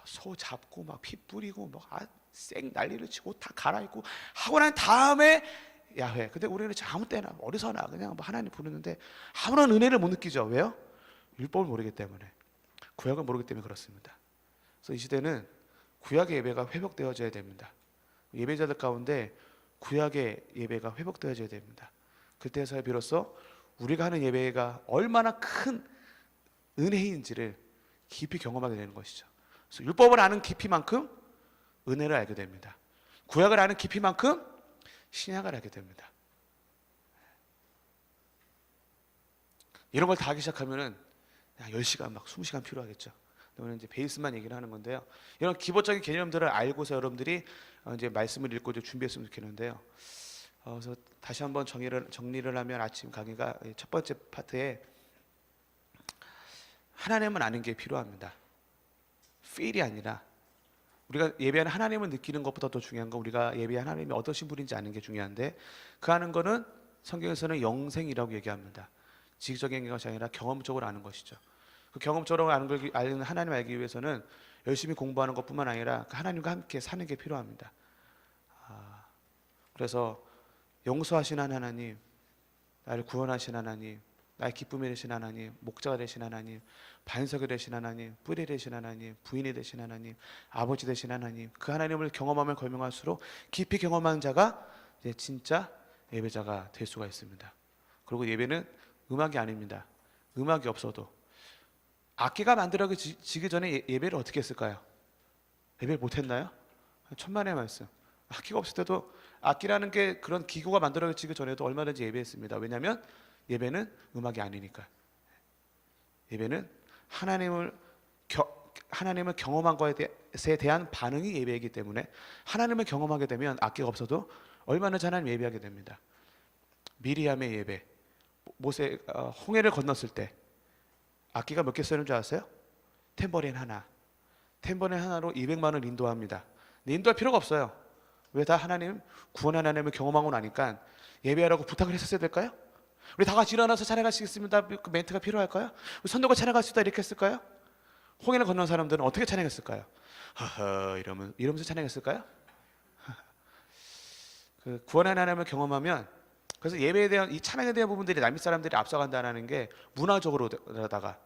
소 잡고 막 피 뿌리고 쌩 난리를 치고 다 갈아입고 하고 난 다음에 야훼. 근데 우리는 아무 때나 어디서나 그냥 하나님 부르는데 아무런 은혜를 못 느끼죠. 왜요? 율법을 모르기 때문에, 구약을 모르기 때문에 그렇습니다. 그래서 이 시대는 구약의 예배가 회복되어져야 됩니다. 예배자들 가운데 구약의 예배가 회복되어져야 됩니다. 그때서야 비로소 우리가 하는 예배가 얼마나 큰 은혜인지를 깊이 경험하게 되는 것이죠. 그래서 율법을 아는 깊이만큼 은혜를 알게 됩니다. 구약을 아는 깊이만큼 신약을 알게 됩니다. 이런 걸 다 하기 시작하면은 10시간 20시간 필요하겠죠. 오늘 이제 베이스만 얘기를 하는 건데요. 이런 기본적인 개념들을 알고서 여러분들이 이제 말씀을 읽고 준비했으면 좋겠는데요. 그래서 다시 한번 정리를 하면 아침 강의가 첫 번째 파트에 하나님을 아는 게 필요합니다. feel이 아니라 우리가 예배하는 하나님을 느끼는 것보다 더 중요한 건 우리가 예배하는 하나님이 어떠신 분인지 아는 게 중요한데, 그 아는 거는 성경에서는 영생이라고 얘기합니다. 지식적인 것이 아니라 경험적으로 아는 것이죠. 그 경험적으로 아는 하나님을 알기 위해서는 열심히 공부하는 것뿐만 아니라 그 하나님과 함께 사는 게 필요합니다. 그래서 용서하시는 하나님, 나를 구원하신 하나님, 나의 기쁨이 되신 하나님, 목자가 되신 하나님, 반석이 되신 하나님, 뿌리 되신 하나님, 부인이 되신 하나님, 아버지 되신 하나님, 그 하나님을 경험하면 걸명할수록 깊이 경험한 자가 이제 진짜 예배자가 될 수가 있습니다. 그리고 예배는 음악이 아닙니다. 음악이 없어도 악기가 만들어지기 전에 예배를 어떻게 했을까요? 예배를 못했나요? 천만의 말씀. 악기가 없을 때도 악기라는 게 그런 기구가 만들어지기 전에도 얼마든지 예배했습니다. 왜냐하면 예배는 음악이 아니니까. 예배는 하나님을 경험한 것에 대한 반응이 예배이기 때문에 하나님을 경험하게 되면 악기가 없어도 얼마든지 하나님 예배하게 됩니다. 미리암의 예배, 홍해를 건넜을 때 악기가 몇 개 쓰는 줄 아세요? 탬버린 하나. 탬버린 하나로 200만 원 인도합니다. 인도할 필요가 없어요. 왜? 다 구원한 하나님을 경험하고 나니까 예배하라고 부탁을 했었어야 될까요? 우리 다 같이 일어나서 찬양하시겠습니다. 그 멘트가 필요할까요? 우리 선도가 찬양할 수 있다 이렇게 했을까요? 홍해를 건넌 사람들은 어떻게 찬양했을까요? 허허 이러면서 찬양했을까요? 그 구원한 하나님을 경험하면, 그래서 예배에 대한 이 찬양에 대한 부분들이 남미 사람들이 앞서간다는 게 문화적으로다가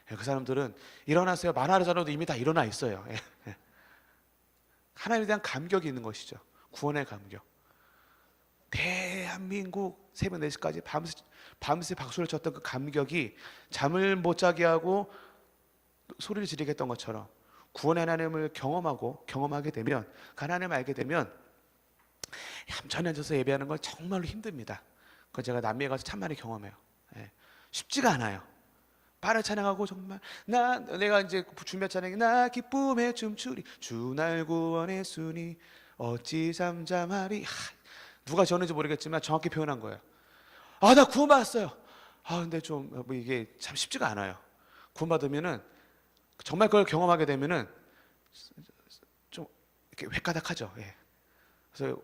그 사람들은 일어나세요 말하자라도 이미 다 일어나 있어요. 하나님에 대한 감격이 있는 것이죠. 구원의 감격. 대한민국 새벽 4시까지 밤새 박수를 쳤던 그 감격이 잠을 못 자게 하고 소리를 지르게 했던 것처럼 구원의 하나님을 경험하게 되면, 그 하나님을 알게 되면 얌전히 앉아서 예배하는 건 정말로 힘듭니다. 그건 제가 남미에 가서 참 많이 경험해요. 쉽지가 않아요. 빠르게 찬양하고 정말 내가 이제 준비한 찬양이 나 기쁨에 춤추리 주 날 구원했으니 어찌 잠잠하리. 누가 지었는지 모르겠지만 정확히 표현한 거예요. 나 구원받았어요. 근데 좀 이게 참 쉽지가 않아요. 구원받으면은 정말 그걸 경험하게 되면은 좀 이렇게 획가닥하죠. 그래서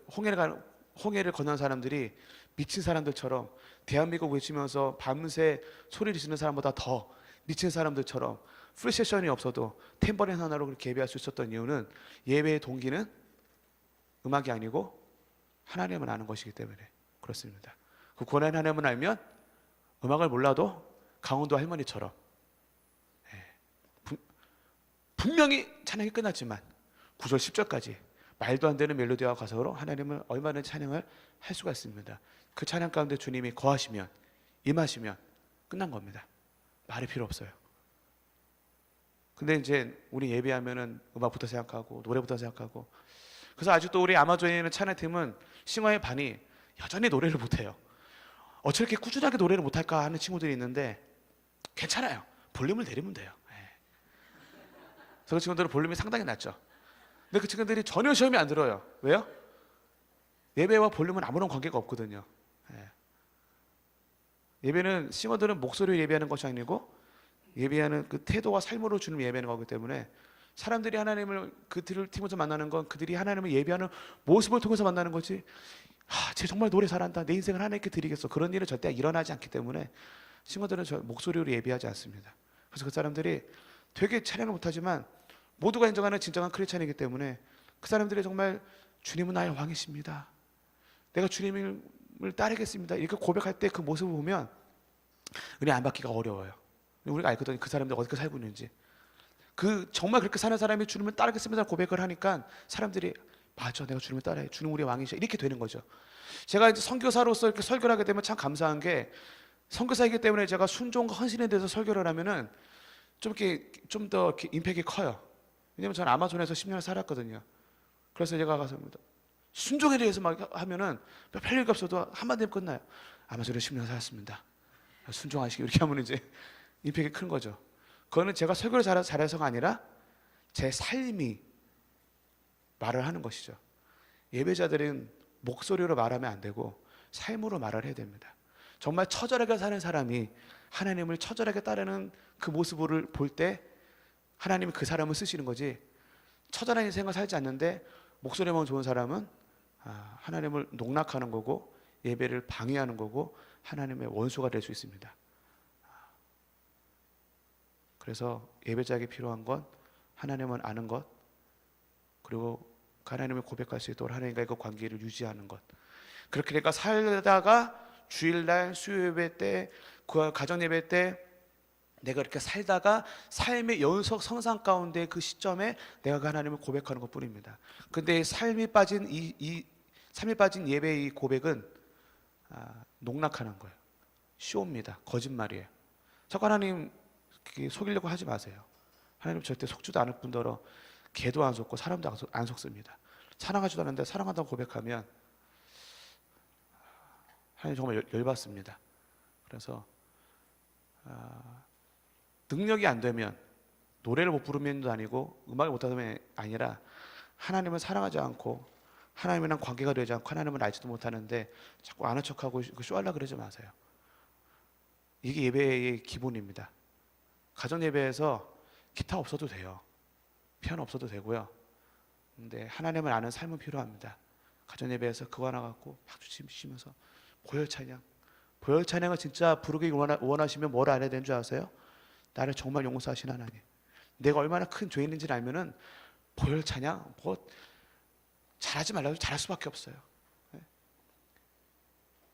홍해를 건넌 사람들이 미친 사람들처럼 대한민국 외치면서 밤새 소리를 지르는 사람보다 더 미친 사람들처럼 풀세션이 없어도 탬버린 하나로 그렇게 예배할 수 있었던 이유는 예배의 동기는 음악이 아니고 하나님을 아는 것이기 때문에 그렇습니다. 그 구원한 하나님을 알면 음악을 몰라도 강원도 할머니처럼 분명히 찬양이 끝났지만 9절 10절까지 말도 안 되는 멜로디와 가사로 하나님을 얼마나 찬양을 할 수가 있습니다. 그 찬양 가운데 주님이 거하시면, 임하시면 끝난 겁니다. 말이 필요 없어요. 근데 이제 우리 예배하면은 음악부터 생각하고 노래부터 생각하고, 그래서 아직도 우리 아마존에 있는 찬양팀은 싱어의 반이 여전히 노래를 못해요. 어떻게 이렇게 꾸준하게 노래를 못할까 하는 친구들이 있는데 괜찮아요. 볼륨을 내리면 돼요. 그래서 그 친구들은 볼륨이 상당히 낮죠. 근데 그 친구들이 전혀 시험이 안 들어요. 왜요? 예배와 볼륨은 아무런 관계가 없거든요. 예배는 싱어들은 목소리로 예배하는 것이 아니고 예배하는 그 태도와 삶으로 주님 예배하는 거기 때문에 사람들이 하나님을 그들을 통해서 만나는 건 그들이 하나님을 예배하는 모습을 통해서 만나는 거지. 쟤 정말 노래 잘한다. 내 인생을 하나님께 드리겠어. 그런 일은 절대 일어나지 않기 때문에 싱어들은 목소리로 예배하지 않습니다. 그래서 그 사람들이 되게 찬양을 못하지만 모두가 인정하는 진정한 크리스찬이기 때문에 그 사람들이 정말 주님은 나의 왕이십니다. 내가 주님을 따르겠습니다. 이렇게 고백할 때 그 모습을 보면 은혜 안 받기가 어려워요. 우리가 알거든요. 그 사람들 어떻게 살고 있는지. 정말 그렇게 사는 사람이 주님을 따르겠습니다 고백을 하니까 사람들이 맞아, 내가 주님을 따라해. 주님 우리의 왕이셔. 이렇게 되는 거죠. 제가 이제 선교사로서 이렇게 설교를 하게 되면 참 감사한 게, 선교사이기 때문에 제가 순종과 헌신에 대해서 설교를 하면은 좀 더 임팩이 커요. 왜냐면 저는 아마존에서 10년을 살았거든요. 그래서 제가 가서 순종에 대해서 막 하면은 별 얘기 없어도 한마디면 끝나요. 아마존에 10년 살았습니다. 순종하시기, 이렇게 하면 이제 임팩이 큰 거죠. 그거는 제가 설교를 잘해서가 아니라 제 삶이 말을 하는 것이죠. 예배자들은 목소리로 말하면 안 되고 삶으로 말을 해야 됩니다. 정말 처절하게 사는 사람이 하나님을 처절하게 따르는 그 모습을 볼 때 하나님이 그 사람을 쓰시는 거지, 처절한 인생을 살지 않는데 목소리만 좋은 사람은 하나님을 농락하는 거고 예배를 방해하는 거고 하나님의 원수가 될 수 있습니다. 그래서 예배자에게 필요한 건 하나님을 아는 것, 그리고 하나님을 고백할 수 있도록 하나님과의 그 관계를 유지하는 것. 그렇게 내가 살다가 주일날 수요예배 때, 가정예배 때 내가 이렇게 살다가 삶의 연속 성장 가운데 그 시점에 내가 그 하나님을 고백하는 것 뿐입니다. 근데 삶이 빠진 삶이 빠진 예배의 이 고백은 농락하는 거예요. 쇼입니다. 거짓말이에요. 자꾸 하나님 그게 속이려고 하지 마세요. 하나님 절대 속지도 않을 뿐더러 개도 안 속고 사람도 안 속습니다. 사랑하지도 않는데 사랑한다고 고백하면 하나님 정말 열받습니다. 그래서 능력이 안 되면 노래를 못 부르면도 아니고 음악을 못하면 아니라 하나님을 사랑하지 않고 하나님이랑 관계가 되지 않고 하나님을 알지도 못하는데 자꾸 아는 척하고 쇼하려고 그러지 마세요. 이게 예배의 기본입니다. 가정 예배에서 기타 없어도 돼요. 피아노 없어도 되고요. 근데 하나님을 아는 삶은 필요합니다. 가정 예배에서 그거 하나 갖고 박수 치면서 보혈 찬양. 보혈 찬양을 진짜 부르기 원하시면 뭘 알아야 되는 줄 아세요? 나를 정말 용서하신 하나님. 내가 얼마나 큰 죄인인지를 알면은 보혈 찬양 뭐 잘하지 말라고 잘할 수밖에 없어요.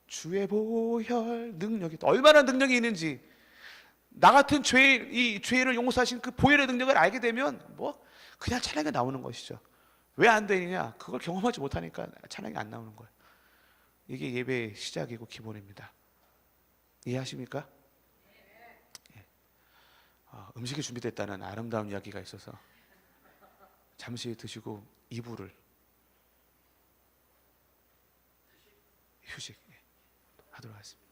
주의 보혈 능력이 얼마나 능력이 있는지 나 같은 이 죄를 용서하신 그 보혈의 능력을 알게 되면 뭐 그냥 찬양이 나오는 것이죠. 왜 안 되느냐? 그걸 경험하지 못하니까 찬양이 안 나오는 거예요. 이게 예배의 시작이고 기본입니다. 이해하십니까? 예. 음식이 준비됐다는 아름다운 이야기가 있어서 잠시 드시고 2부를 휴식 하도록 하겠습니다.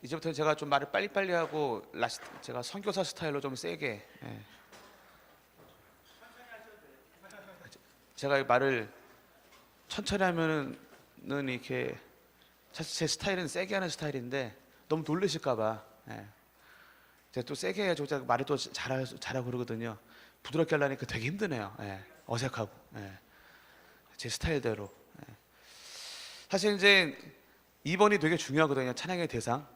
이제부터 제가 좀 말을 빨리빨리 하고 제가 선교사 스타일로 좀 세게. 예. 제가 말을 천천히 하면은 이렇게 사실 제 스타일은 세게 하는 스타일인데 너무 놀라실까봐. 예. 제가 또 세게 해야지 제가 말을 또 잘하고 그러거든요. 부드럽게 하려니까 되게 힘드네요. 예. 어색하고. 예. 제 스타일대로. 예. 사실 이제 2번이 되게 중요하거든요. 찬양의 대상.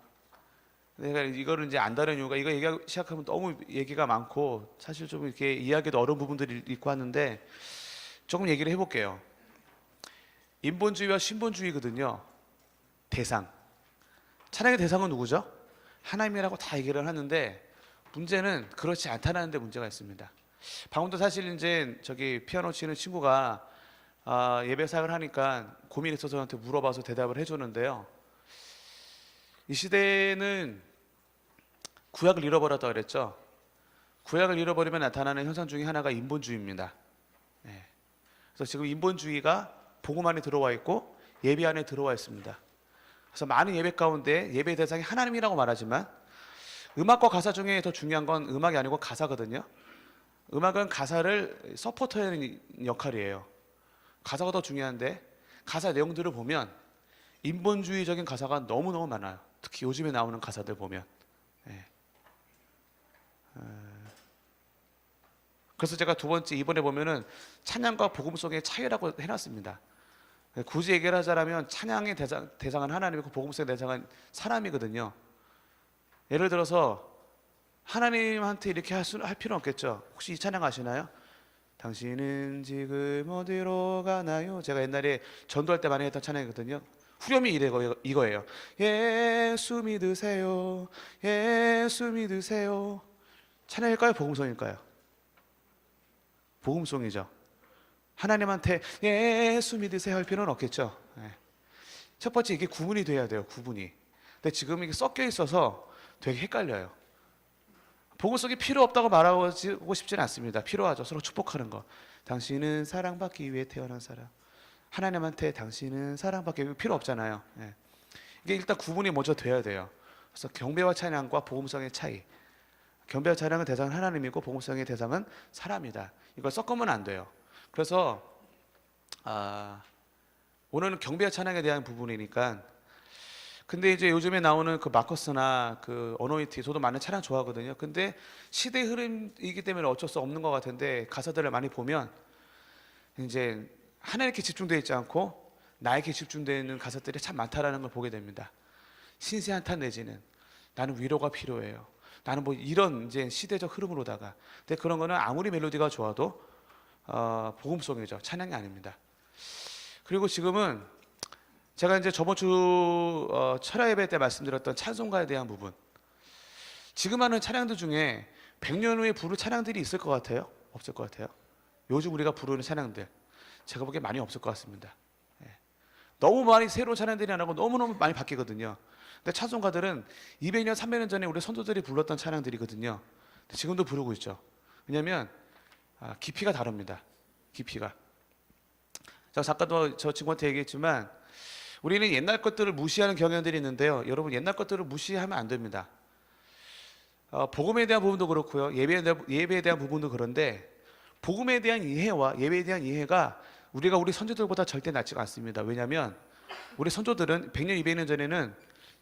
내가 이거를 이제 안다는 이유가 이거 얘기하고 시작하면 너무 얘기가 많고 사실 좀 이렇게 이해하기도 어려운 부분들이 있고 하는데 조금 얘기를 해볼게요. 인본주의와 신본주의거든요. 대상. 찬양의 대상은 누구죠? 하나님이라고 다 얘기를 하는데 문제는 그렇지 않다는 데 문제가 있습니다. 방금도 사실 이제 저기 피아노 치는 친구가 예배 사역을 하니까 고민이 있어서 저한테 물어봐서 대답을 해줬는데요. 이 시대는 구약을 잃어버렸다 그랬죠. 구약을 잃어버리면 나타나는 현상 중에 하나가 인본주의입니다. 네. 그래서 지금 인본주의가 복음 안에 들어와 있고 예배 안에 들어와 있습니다. 그래서 많은 예배 가운데 예배 대상이 하나님이라고 말하지만 음악과 가사 중에 더 중요한 건 음악이 아니고 가사거든요. 음악은 가사를 서포터하는 역할이에요. 가사가 더 중요한데 가사 내용들을 보면 인본주의적인 가사가 너무너무 많아요. 특히 요즘에 나오는 가사들 보면. 예. 그래서 제가 두 번째 이번에 보면은 찬양과 복음성의 차이라고 해놨습니다. 굳이 얘기를 하자면 찬양의 대상은 하나님이고 복음성의 대상은 사람이거든요. 예를 들어서 하나님한테 이렇게 할 필요는 없겠죠. 혹시 이 찬양 아시나요? 당신은 지금 어디로 가나요? 제가 옛날에 전도할 때 많이 했던 찬양이거든요. 후렴이 이거예요. 예수 믿으세요. 예수 믿으세요. 찬양일까요? 복음성일까요? 복음성이죠. 하나님한테 예수 믿으세요 할 필요는 없겠죠. 첫 번째 이게 구분이 돼야 돼요. 구분이. 근데 지금 이게 섞여 있어서 되게 헷갈려요. 복음성이 필요 없다고 말하고 싶지는 않습니다. 필요하죠. 서로 축복하는 거. 당신은 사랑받기 위해 태어난 사람. 하나님한테 당신은 사랑받기 위해 필요 없잖아요. 이게 일단 구분이 먼저 돼야 돼요. 그래서 경배와 찬양과 복음성의 차이. 경배와 찬양의 대상은 하나님이고 복음성의 대상은 사람이다. 이걸 섞으면 안 돼요. 그래서 오늘은 경배와 찬양에 대한 부분이니까. 근데 이제 요즘에 나오는 그 마커스나 그 어노인티 저도 많은 찬양 좋아하거든요. 근데 시대 흐름이기 때문에 어쩔 수 없는 것 같은데 가사들을 많이 보면 이제 하나님께 집중되어 있지 않고 나에게 집중되어 있는 가사들이 참 많다라는 걸 보게 됩니다. 신세 한탄 내지는 나는 위로가 필요해요. 나는 뭐 이런 이제 시대적 흐름으로다가. 근데 그런 거는 아무리 멜로디가 좋아도 복음송이죠. 찬양이 아닙니다. 그리고 지금은 제가 이제 저번 주 철야 예배 때 말씀드렸던 찬송가에 대한 부분. 지금 하는 찬양들 중에 100년 후에 부를 찬양들이 있을 것 같아요? 없을 것 같아요? 요즘 우리가 부르는 찬양들 제가 보기엔 많이 없을 것 같습니다. 너무 많이 새로운 찬양들이 안 하고 너무너무 많이 바뀌거든요. 근데 찬송가들은 200년, 300년 전에 우리 선조들이 불렀던 찬양들이거든요. 근데 지금도 부르고 있죠. 왜냐하면 깊이가 다릅니다. 깊이가. 제가 아까도 저 친구한테 얘기했지만 우리는 옛날 것들을 무시하는 경향들이 있는데요. 여러분 옛날 것들을 무시하면 안 됩니다. 복음에 대한 부분도 그렇고요. 예배에 대한 부분도 그런데 복음에 대한 이해와 예배에 대한 이해가 우리가 우리 선조들보다 절대 낫지가 않습니다. 왜냐하면 우리 선조들은 100년, 200년 전에는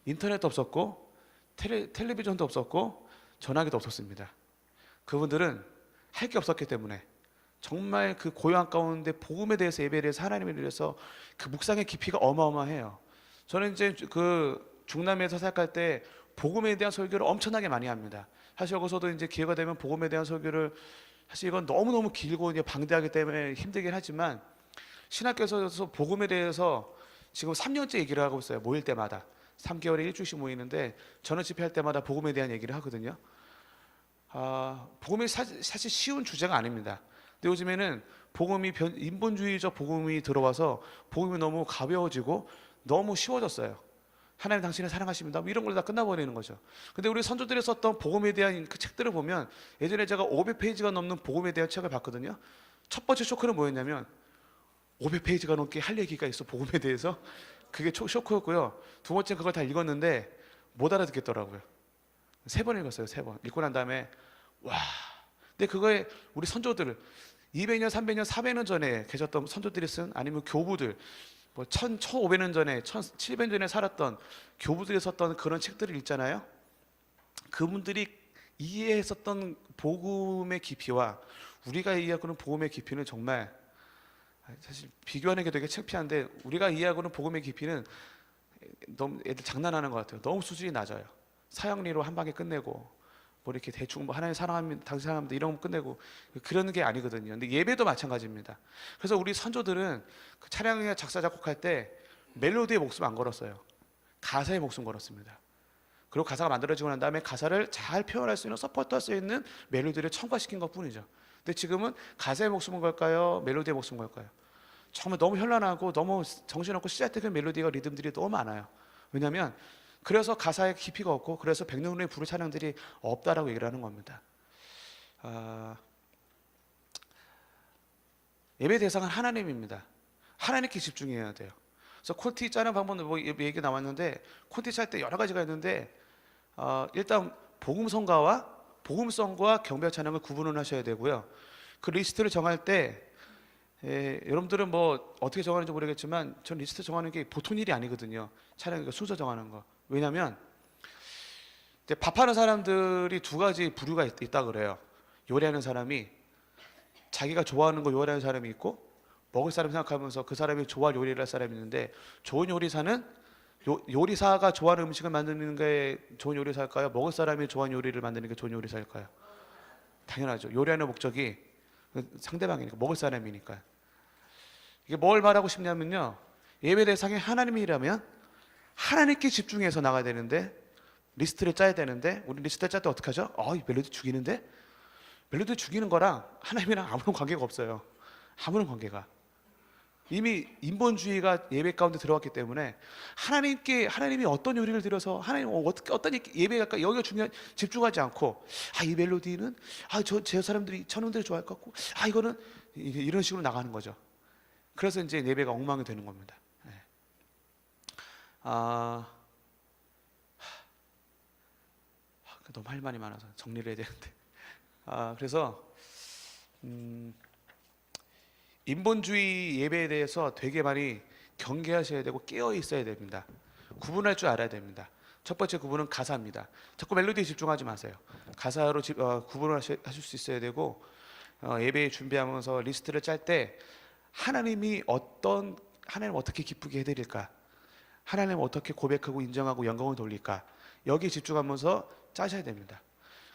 인터넷도 없었고 텔레비전도 없었고 전화기도 없었습니다. 그분들은 할 게 없었기 때문에 정말 그 고요한 가운데 복음에 대해서 예배에 대해서 하나님에 대해서 그 묵상의 깊이가 어마어마해요. 저는 이제 그 중남미에서 사역할 때 복음에 대한 설교를 엄청나게 많이 합니다. 사실 여기서도 이제 기회가 되면 복음에 대한 설교를 사실 이건 너무너무 길고 이제 방대하기 때문에 힘들긴 하지만 신학교에서 복음에 대해서 지금 3년째 얘기를 하고 있어요. 모일 때마다 3개월에 1주씩 모이는데 저는 집회할 때마다 복음에 대한 얘기를 하거든요. 복음이 사실 쉬운 주제가 아닙니다. 근데 요즘에는 인본주의적 복음이 들어와서 복음이 너무 가벼워지고 너무 쉬워졌어요. 하나님 당신을 사랑하십니다. 뭐 이런 걸로 다 끝나버리는 거죠. 근데 우리 선조들이 썼던 복음에 대한 그 책들을 보면 예전에 제가 500페이지가 넘는 복음에 대한 책을 봤거든요. 첫 번째 쇼크는 뭐였냐면 500페이지가 넘게 할 얘기가 있어 복음에 대해서. 그게 쇼크였고요. 두 번째 그걸 다 읽었는데 못 알아듣겠더라고요. 3번 읽었어요. 3번 읽고 난 다음에 와. 근데 그거에 우리 선조들 200년, 300년, 400년 전에 계셨던 선조들이 쓴, 아니면 교부들 뭐 1500년 전에 1700년 전에 살았던 교부들이 썼던 그런 책들을 읽잖아요. 그분들이 이해했었던 복음의 깊이와 우리가 이해하고는 복음의 깊이는 정말, 사실 비교하는 게 되게 창피한데, 우리가 이해하고는 복음의 깊이는 너무 애들 장난하는 것 같아요. 너무 수준이 낮아요. 사형리로 한 방에 끝내고 뭐 이렇게 대충 뭐 하나님 사랑합니다, 당신 사랑합니다 이런 거 끝내고 그러는 게 아니거든요. 근데 예배도 마찬가지입니다. 그래서 우리 선조들은 그 찬양의 작사 작곡할 때 멜로디에 목숨 안 걸었어요. 가사에 목숨 걸었습니다. 그리고 가사가 만들어지고 난 다음에 가사를 잘 표현할 수 있는, 서포트할 수 있는 멜로디를 첨가시킨 것뿐이죠. 근데 지금은 가사에 목숨을 걸까요? 멜로디에 목숨을 걸까요? 정말 너무 현란하고 너무 정신없고 쓰잘데기 멜로디가, 리듬들이 너무 많아요. 왜냐하면 그래서 가사에 깊이가 없고, 그래서 백년후에 부를 찬양들이 없다라고 얘기를 하는 겁니다. 예배 대상은 하나님입니다. 하나님께 집중해야 돼요. 그래서 콘티 짜는 방법은 뭐 얘기 나왔는데, 콘티 짤 때 여러 가지가 있는데, 일단 복음성과 경배 찬양을 구분을 하셔야 되고요. 그 리스트를 정할 때, 여러분들은 뭐 어떻게 정하는지 모르겠지만 전 리스트 정하는 게 보통 일이 아니거든요. 찬양 순서 정하는 거. 왜냐하면 밥하는 사람들이 2가지 부류가 있다 그래요. 요리하는 사람이, 자기가 좋아하는 거 요리하는 사람이 있고, 먹을 사람 생각하면서 그 사람이 좋아할 요리를 할 사람이 있는데, 좋은 요리사는 요리사가 좋아하는 음식을 만드는 게 좋은 요리사일까요? 먹을 사람이 좋아하는 요리를 만드는 게 좋은 요리사일까요? 당연하죠. 요리하는 목적이 상대방이니까, 먹을 사람이니까. 이게 뭘 말하고 싶냐면요, 예배 대상이 하나님이라면 하나님께 집중해서 나가야 되는데, 리스트를 짜야 되는데, 우리 리스트를 짤 때 어떻게 하죠? 이 멜로디 죽이는데? 멜로디 죽이는 거랑 하나님이랑 아무런 관계가 없어요. 아무런 관계가. 이미 인본주의가 예배 가운데 들어왔기 때문에, 하나님이 어떤 요리를 드려서 하나님 어떤 예배가 여기가 집중하지 않고, 이 멜로디는 제 사람들이 저놈들이 좋아할 것 같고, 이거는 이런 식으로 나가는 거죠. 그래서 이제 예배가 엉망이 되는 겁니다. 너무 할 말이 많아서 정리를 해야 되는데, 그래서 인본주의 예배에 대해서 되게 많이 경계하셔야 되고 깨어 있어야 됩니다. 구분할 줄 알아야 됩니다. 첫 번째 구분은 가사입니다. 자꾸 멜로디에 집중하지 마세요. 가사로 구분을 하실 수 있어야 되고, 예배 준비하면서 리스트를 짤 때 하나님 어떻게 기쁘게 해드릴까, 하나님 어떻게 고백하고 인정하고 영광을 돌릴까, 여기에 집중하면서 짜셔야 됩니다.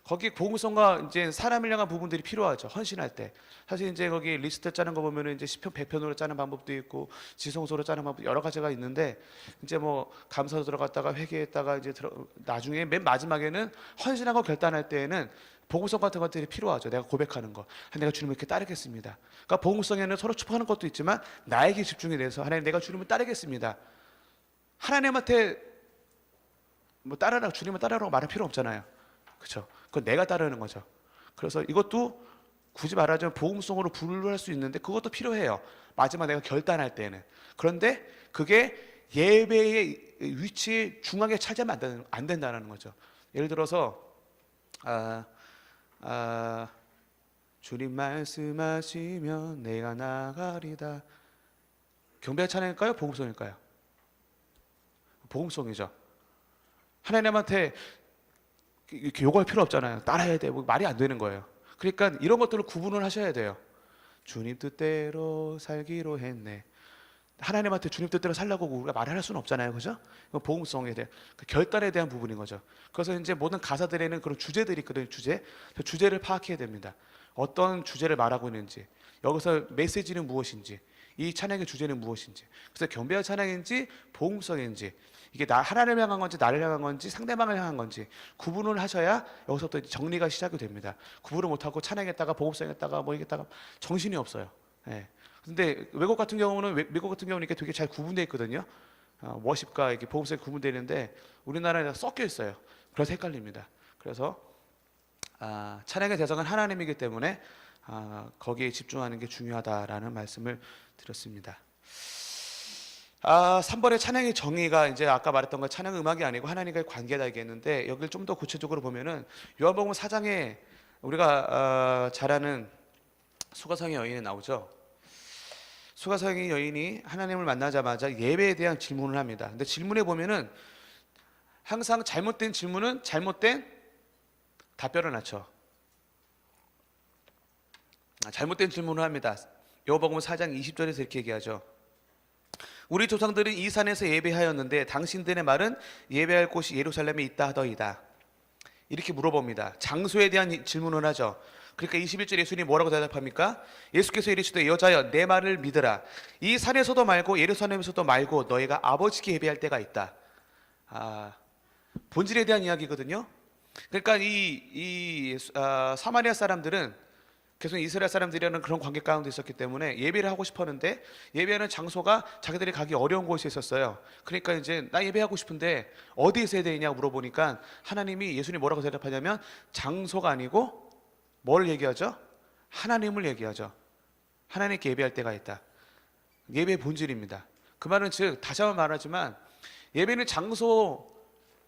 거기 복음성과 이제 사람을 향한 부분들이 필요하죠. 헌신할 때. 사실 이제 거기 리스트 짜는 거 보면은 이제 시편 100편으로 짜는 방법도 있고, 지성소로 짜는 방법 여러 가지가 있는데, 이제 뭐 감사도 들어갔다가 회개했다가 이제 나중에 맨 마지막에는 헌신하고 결단할 때에는 복음성 같은 것들이 필요하죠. 내가 고백하는 거. 내가 주님을 이렇게 따르겠습니다. 그러니까 복음성에는 서로 축복하는 것도 있지만, 나에게 집중이 돼서 하나님 내가 주님을 따르겠습니다. 하나님한테 뭐 주님을 따르라고 말할 필요 없잖아요. 그렇죠? 그건 내가 따르는 거죠. 그래서 이것도 굳이 말하자면 복음성으로 분류할 수 있는데, 그것도 필요해요. 마지막 내가 결단할 때는. 그런데 그게 예배의 위치에 중앙에 차지하면 안 된다는 거죠. 예를 들어서 주님 말씀하시면 내가 나가리다. 경배 찬양일까요? 복음성일까요? 복음성이죠. 하나님한테 이렇게 요구할 필요 없잖아요. 따라야 돼. 말이 안 되는 거예요. 그러니까 이런 것들을 구분을 하셔야 돼요. 주님 뜻대로 살기로 했네. 하나님한테 주님 뜻대로 살라고 우리가 말을 할 수는 없잖아요. 그죠? 복음성에 대한 결단에 대한 부분인 거죠. 그래서 이제 모든 가사들에는 그런 주제들이 있거든요. 주제를 파악해야 됩니다. 어떤 주제를 말하고 있는지, 여기서 메시지는 무엇인지, 이 찬양의 주제는 무엇인지, 그래서 경배의 찬양인지 복음성인지, 이게 하나님을 향한 건지 나를 향한 건지 상대방을 향한 건지 구분을 하셔야 여기서부터 정리가 시작이 됩니다. 구분을 못하고 찬양했다가 복음성했다가 뭐 이랬다가 정신이 없어요. 근데 미국 같은 경우는 이게 되게 잘 구분되어 있거든요. 워십과 이렇게 복음성이 구분되어 있는데, 우리나라에 섞여 있어요. 그래서 헷갈립니다. 그래서 찬양의 대상은 하나님이기 때문에 거기에 집중하는 게 중요하다라는 말씀을 드렸습니다. 3번의 찬양의 정의가 이제 아까 말했던 것 찬양 음악이 아니고 하나님과의 관계다 얘기했는데 여기를 좀 더 구체적으로 보면은 요한복음 4장에 우리가 잘 아는 수가성의 여인이 나오죠. 수가성의 여인이 하나님을 만나자마자 예배에 대한 질문을 합니다. 근데 질문에 보면은 항상 잘못된 질문은 잘못된 답변을 낳죠. 잘못된 질문을 합니다. 요한복음 4장 20절에서 이렇게 얘기하죠. 우리 조상들은 이 산에서 예배하였는데 당신들의 말은 예배할 곳이 예루살렘에 있다 하더이다. 이렇게 물어봅니다. 장소에 대한 질문을 하죠. 그러니까 21절 예수님이 뭐라고 대답합니까? 예수께서 이르시되 여자여 내 말을 믿으라. 이 산에서도 말고 예루살렘에서도 말고 너희가 아버지께 예배할 때가 있다. 본질에 대한 이야기거든요. 그러니까 사마리아 사람들은 계속 이스라엘 사람들이라는 그런 관계 가운데 있었기 때문에 예배를 하고 싶었는데 예배하는 장소가 자기들이 가기 어려운 곳에 있었어요. 그러니까 이제 나 예배하고 싶은데 어디에서 해야 되냐고 물어보니까 하나님이 예수님이 뭐라고 대답하냐면 장소가 아니고 뭘 얘기하죠? 하나님을 얘기하죠. 하나님께 예배할 때가 있다. 예배의 본질입니다. 그 말은 즉 다시 한번 말하지만 예배는 장소,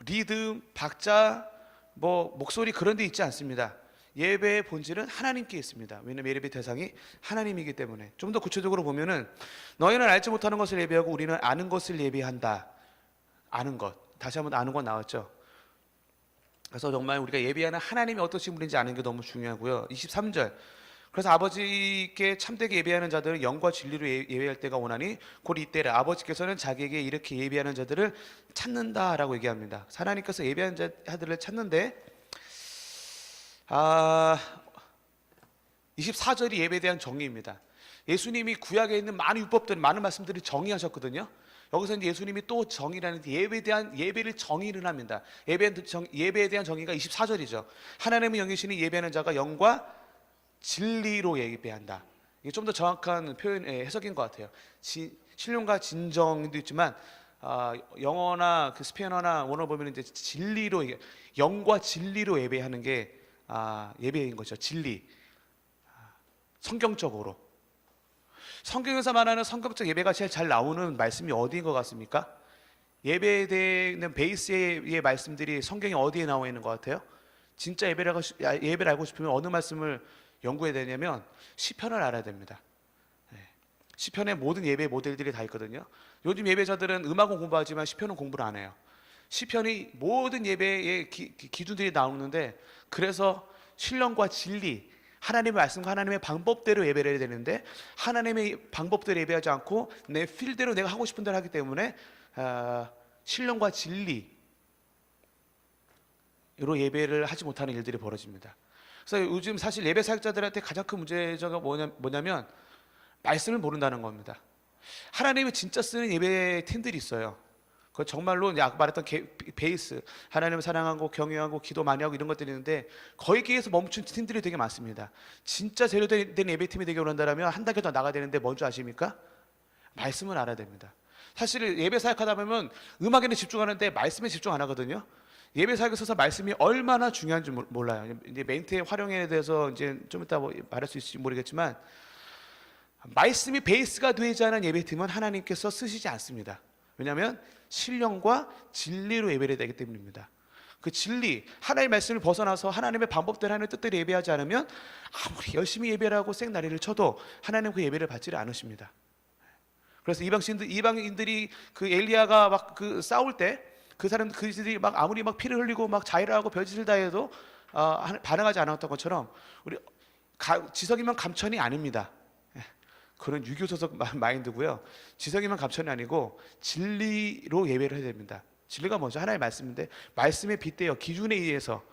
리듬, 박자, 목소리 그런 데 있지 않습니다. 예배의 본질은 하나님께 있습니다. 왜냐하면 예배 대상이 하나님이기 때문에. 좀 더 구체적으로 보면은 너희는 알지 못하는 것을 예배하고 우리는 아는 것을 예배한다. 아는 것. 다시 한번 아는 것 나왔죠. 그래서 정말 우리가 예배하는 하나님이 어떠신 분인지 아는 게 너무 중요하고요. 23절. 그래서 아버지께 참되게 예배하는 자들은 영과 진리로 예배할 때가 오나니 곧 이때라. 아버지께서는 자기에게 이렇게 예배하는 자들을 찾는다라고 얘기합니다. 하나님께서 예배하는 자들을 찾는데 24절이 예배에 대한 정의입니다. 예수님이 구약에 있는 많은 율법들, 많은 말씀들을 정의하셨거든요. 여기서 이제 예수님이 또 정의라는 예배를 정의를 합니다. 예배에 대한 정의가 24절이죠. 하나님의 영이시니 예배하는 자가 영과 진리로 예배한다. 이게 좀 더 정확한 표현의 해석인 것 같아요. 신령과 진정도 있지만 영어나 그 스페인어나 원어 보면 이제 진리로 영과 진리로 예배하는 게 예배인 거죠. 진리. 성경적으로. 성경에서 말하는 성경적 예배가 제일 잘 나오는 말씀이 어디인 것 같습니까? 예배에 대한 베이스의 말씀들이 성경에 어디에 나와 있는 것 같아요? 진짜 예배를 알고 싶으면 어느 말씀을 연구해야 되냐면 시편을 알아야 됩니다. 시편에 모든 예배 모델들이 다 있거든요. 요즘 예배자들은 음악은 공부하지만 시편은 공부를 안 해요. 시편이 모든 예배의 기준들이 나오는데 그래서 신령과 진리, 하나님의 말씀과 하나님의 방법대로 예배를 해야 되는데 하나님의 방법대로 예배하지 않고 내 필대로 내가 하고 싶은 대로 하기 때문에 신령과 진리로 예배를 하지 못하는 일들이 벌어집니다. 그래서 요즘 사실 예배 사역자들한테 가장 큰 문제가 뭐냐면 말씀을 모른다는 겁니다. 하나님이 진짜 쓰는 예배 팀들이 있어요. 그 정말로 아까 말했던 베이스, 하나님을 사랑하고 경외하고 기도 많이 하고 이런 것들이 있는데 거기에서 멈춘 팀들이 되게 많습니다. 진짜 제대로 된 예배팀이 되기 원한다면 한 단계 더 나가야 되는데 뭔지 아십니까? 말씀을 알아야 됩니다. 사실 예배 사역하다 보면 음악에는 집중하는데 말씀에 집중 안 하거든요. 예배 사역에 있어서 말씀이 얼마나 중요한지 몰라요. 이제 멘트의 활용에 대해서 이제 좀 이따 말할 수 있을지 모르겠지만 말씀이 베이스가 되지 않은 예배팀은 하나님께서 쓰시지 않습니다. 왜냐하면 신령과 진리로 예배를 해야 되기 때문입니다. 그 진리, 하나님의 말씀을 벗어나서 하나님의 방법대로 하나님의 뜻대로 예배하지 않으면 아무리 열심히 예배를 하고 생나리를 쳐도 하나님 그 예배를 받지를 않으십니다. 그래서 이방인들이 그 엘리야가 막 그 싸울 때 그들이 막 아무리 막 피를 흘리고 막 자해하고 별짓을 다 해도 반응하지 않았던 것처럼 우리 지성이면 감천이 아닙니다. 그런 유교소속 마인드고요. 지성이면 감천이 아니고 진리로 예배를 해야 됩니다. 진리가 뭐죠? 하나님의 말씀인데 말씀에 빗대어 기준에 의해서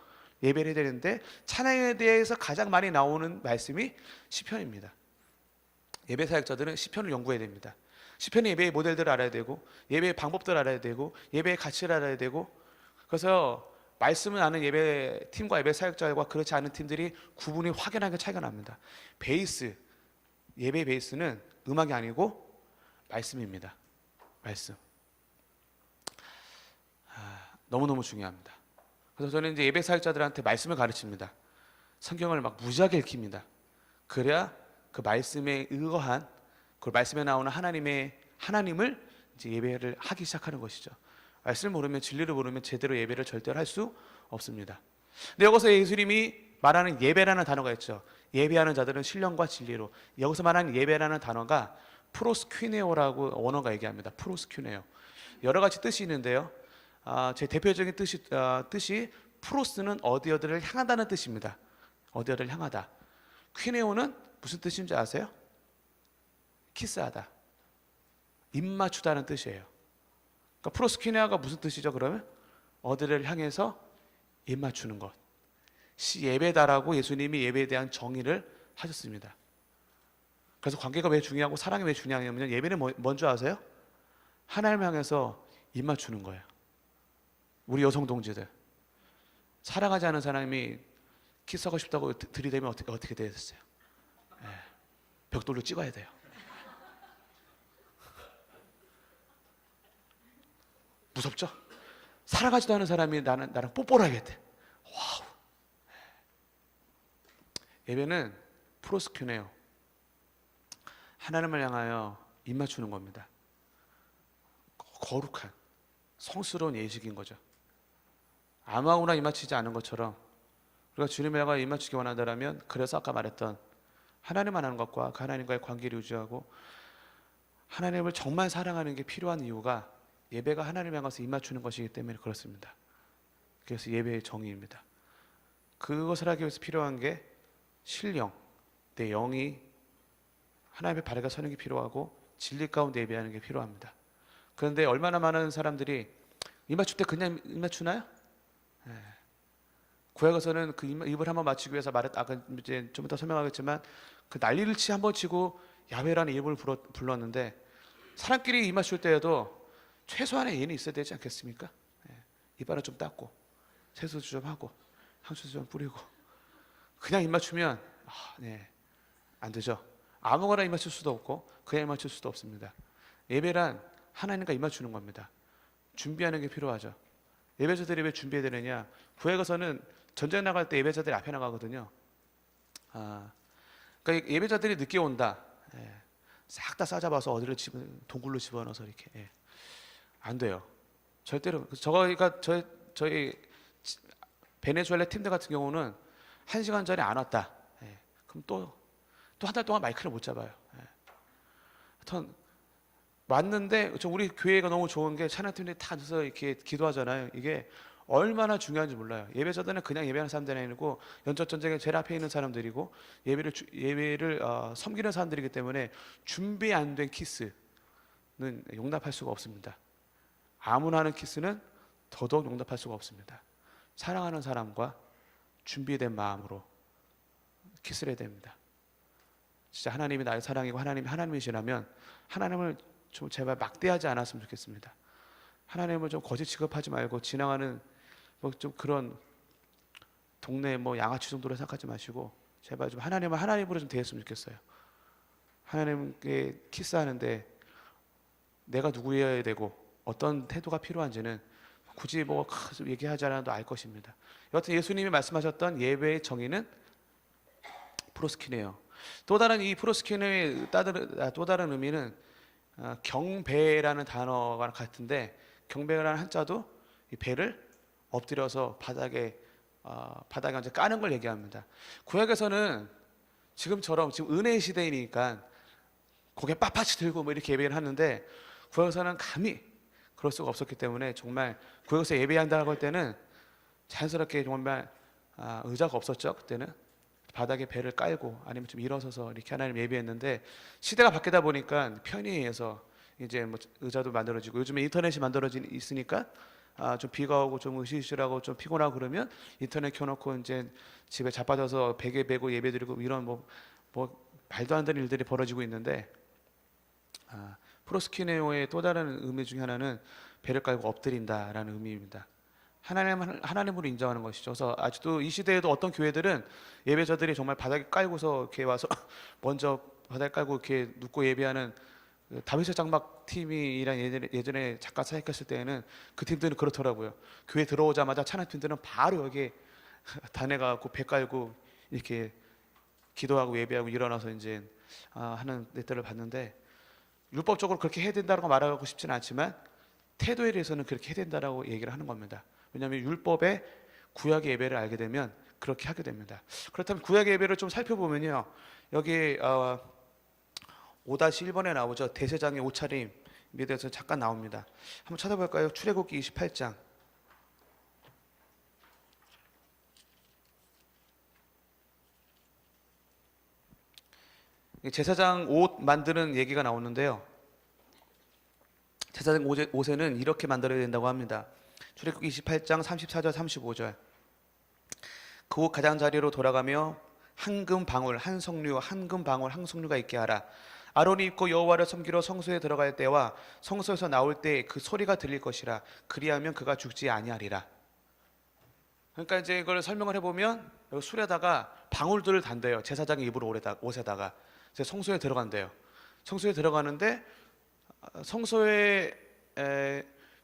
예배를 해야 되는데 찬양에 대해서 가장 많이 나오는 말씀이 시편입니다. 예배 사역자들은 시편을 연구해야 됩니다. 시편의 예배의 모델들을 알아야 되고 예배의 방법들을 알아야 되고 예배의 가치를 알아야 되고 그래서 말씀을 아는 예배 팀과 예배 사역자와 그렇지 않은 팀들이 구분이 확연하게 차이가 납니다. 예배의 베이스는 음악이 아니고 말씀입니다. 말씀. 너무너무 중요합니다. 그래서 저는 이제 예배 사역자들한테 말씀을 가르칩니다. 성경을 막 무지하게 읽힙니다. 그래야 그 말씀에 의거한 그 말씀에 나오는 하나님을 이제 예배를 하기 시작하는 것이죠. 말씀을 모르면, 진리를 모르면 제대로 예배를 절대로 할 수 없습니다. 근데 여기서 예수님이 말하는 예배라는 단어가 있죠. 예배하는 자들은 신령과 진리로. 여기서 말하는 예배라는 단어가 프로스퀴네오라고 원어가 얘기합니다. 프로스퀴네오. 여러 가지 뜻이 있는데요. 제 대표적인 뜻이 프로스는 어디어디를 향한다는 뜻입니다. 어디어디를 향하다. 퀴네오는 무슨 뜻인지 아세요? 키스하다, 입 맞추다는 뜻이에요. 그러니까 프로스퀴네아가 무슨 뜻이죠? 그러면 어디를 향해서 입 맞추는 것. 예배다라고 예수님이 예배에 대한 정의를 하셨습니다. 그래서 관계가 왜 중요하고 사랑이 왜 중요하냐면 예배는 뭔지 아세요? 하나님 향해서 입 맞추는 거예요. 우리 여성 동지들, 사랑하지 않은 사람이 키스하고 싶다고 들이대면 어떻게 되겠어요? 벽돌로 찍어야 돼요. 무섭죠? 사랑하지도 않은 사람이 나랑 뽀뽀를 하겠대. 와우. 예배는 프로스큐네요. 하나님을 향하여 입 맞추는 겁니다. 거룩한 성스러운 예식인 거죠. 아무나 입 맞추지 않은 것처럼 우리가 주님을 향하여 입 맞추기 원한다면, 그래서 아까 말했던 하나님만 하는 것과 그 하나님과의 관계를 유지하고 하나님을 정말 사랑하는 게 필요한 이유가 예배가 하나님 향해서 입 맞추는 것이기 때문에 그렇습니다. 그래서 예배의 정의입니다. 그것을 하기 위해서 필요한 게 신령, 내 영이 하나님의 발에가 서는 게 필요하고 진리 가운데 예배하는 게 필요합니다. 그런데 얼마나 많은 사람들이 입 맞출 때 그냥 입 맞추나요? 구약에서는 그 입을 한번 맞추기 위해서 아까 이제 좀 이따 설명하겠지만 그 난리를 한번 치고 야훼라는 이름을 불렀는데, 사람끼리 입 맞출 때에도 최소한의 예는 있어야 되지 않겠습니까? 입안을 좀 닦고 세수도 좀 하고 향수도 좀 뿌리고. 그냥 입 맞추면 안 되죠. 아무거나 입 맞출 수도 없고 그냥 입 맞출 수도 없습니다. 예배란 하나님과 입 맞추는 겁니다. 준비하는 게 필요하죠. 예배자들이 왜 준비해야 되느냐? 구약에서는 전쟁 나갈 때 예배자들이 앞에 나가거든요. 그러니까 예배자들이 늦게 온다. 싹 다 싸잡아서 어디를 동굴로 집어넣어서 이렇게. 안 돼요. 절대로. 저희가 저희 베네수엘라 팀들 같은 경우는 1시간 전에 안 왔다. 그럼 또 한 달 동안 마이크를 못 잡아요. 하여튼 왔는데, 우리 교회가 너무 좋은 게 찬양팀들이 다 앉아서 이렇게 기도하잖아요. 이게 얼마나 중요한지 몰라요. 예배자들은 그냥 예배하는 사람들이 아니고 연적 전쟁에 제일 앞에 있는 사람들이고 예배를 섬기는 사람들이기 때문에 준비 안 된 키스는 용납할 수가 없습니다. 아무나 하는 키스는 더더욱 용납할 수가 없습니다. 사랑하는 사람과 준비된 마음으로 키스를 해야 됩니다. 진짜 하나님이 나의 사랑이고 하나님이 하나님이시라면 하나님을 좀 제발 막대하지 않았으면 좋겠습니다. 하나님을 좀 거짓 취급하지 말고 지나가는 좀 그런 동네 양아치 정도로 생각하지 마시고 제발 좀 하나님을 하나님으로 좀 대했으면 좋겠어요. 하나님께 키스하는데 내가 누구여야 되고 어떤 태도가 필요한지는 굳이 얘기하지 않아도 알 것입니다. 여하튼 예수님이 말씀하셨던 예배의 정의는 프로스키네요. 또 다른 이 프로스키네의 또 다른 의미는 경배라는 단어가 같은데, 경배라는 한자도 이 배를 엎드려서 바닥에 이제 까는 걸 얘기합니다. 구약에서는 지금 은혜의 시대이니까 고개 빳빳이 들고 이렇게 예배를 하는데, 구약에서는 감히 그럴 수가 없었기 때문에 정말 구약에서 예배한다고 할 때는 자연스럽게 정말 의자가 없었죠. 그때는 바닥에 배를 깔고 아니면 좀 일어서서 이렇게 하나님 예배했는데, 시대가 바뀌다 보니까 편의에 의해서 이제 의자도 만들어지고, 요즘에 인터넷이 만들어져 있으니까 좀 비가 오고 좀 으실으실하고 좀 피곤하고 그러면 인터넷 켜놓고 이제 집에 자빠져서 베개 베고 예배드리고 이런 말도 안 되는 일들이 벌어지고 있는데, 프로스키네오의 또 다른 의미 중에 하나는 배를 깔고 엎드린다라는 의미입니다. 하나님으로 인정하는 것이죠. 그래서 아직도 이 시대에도 어떤 교회들은 예배자들이 정말 바닥에 깔고서 이렇게 와서 먼저 바닥에 깔고 이렇게 눕고 예배하는 다윗의 장막 팀이란 예전에 잠깐 사역했을 때에는 그 팀들은 그렇더라고요. 교회 들어오자마자 찬양 팀들은 바로 여기 단에 가고 배 깔고 이렇게 기도하고 예배하고 일어나서 이제 하는 때를 봤는데, 율법적으로 그렇게 해야 된다고 말하고 싶지는 않지만 태도에 대해서는 그렇게 해야 된다라고 얘기를 하는 겁니다. 왜냐하면 율법의 구약의 예배를 알게 되면 그렇게 하게 됩니다. 그렇다면 구약의 예배를 좀 살펴보면요, 여기 5-1번에 나오죠. 대제사장의 옷차림에 대해서 잠깐 나옵니다. 한번 찾아볼까요? 출애굽기 28장. 제사장 옷 만드는 얘기가 나오는데요, 제사장 옷에는 이렇게 만들어야 된다고 합니다. 출애굽기 28장 34절 35절. 그 옷 가장자리로 돌아가며 황금 방울 한 석류 황금 방울 한 석류가 있게 하라. 아론이 입고 여호와를 섬기러 성소에 들어갈 때와 성소에서 나올 때 그 소리가 들릴 것이라. 그리하면 그가 죽지 아니하리라. 그러니까 이제 이걸 설명을 해보면 여기 술에다가 방울들을 단대요. 제사장의 입을 옷에다가 이제 성소에 들어간대요. 성소에 들어가는데 성소에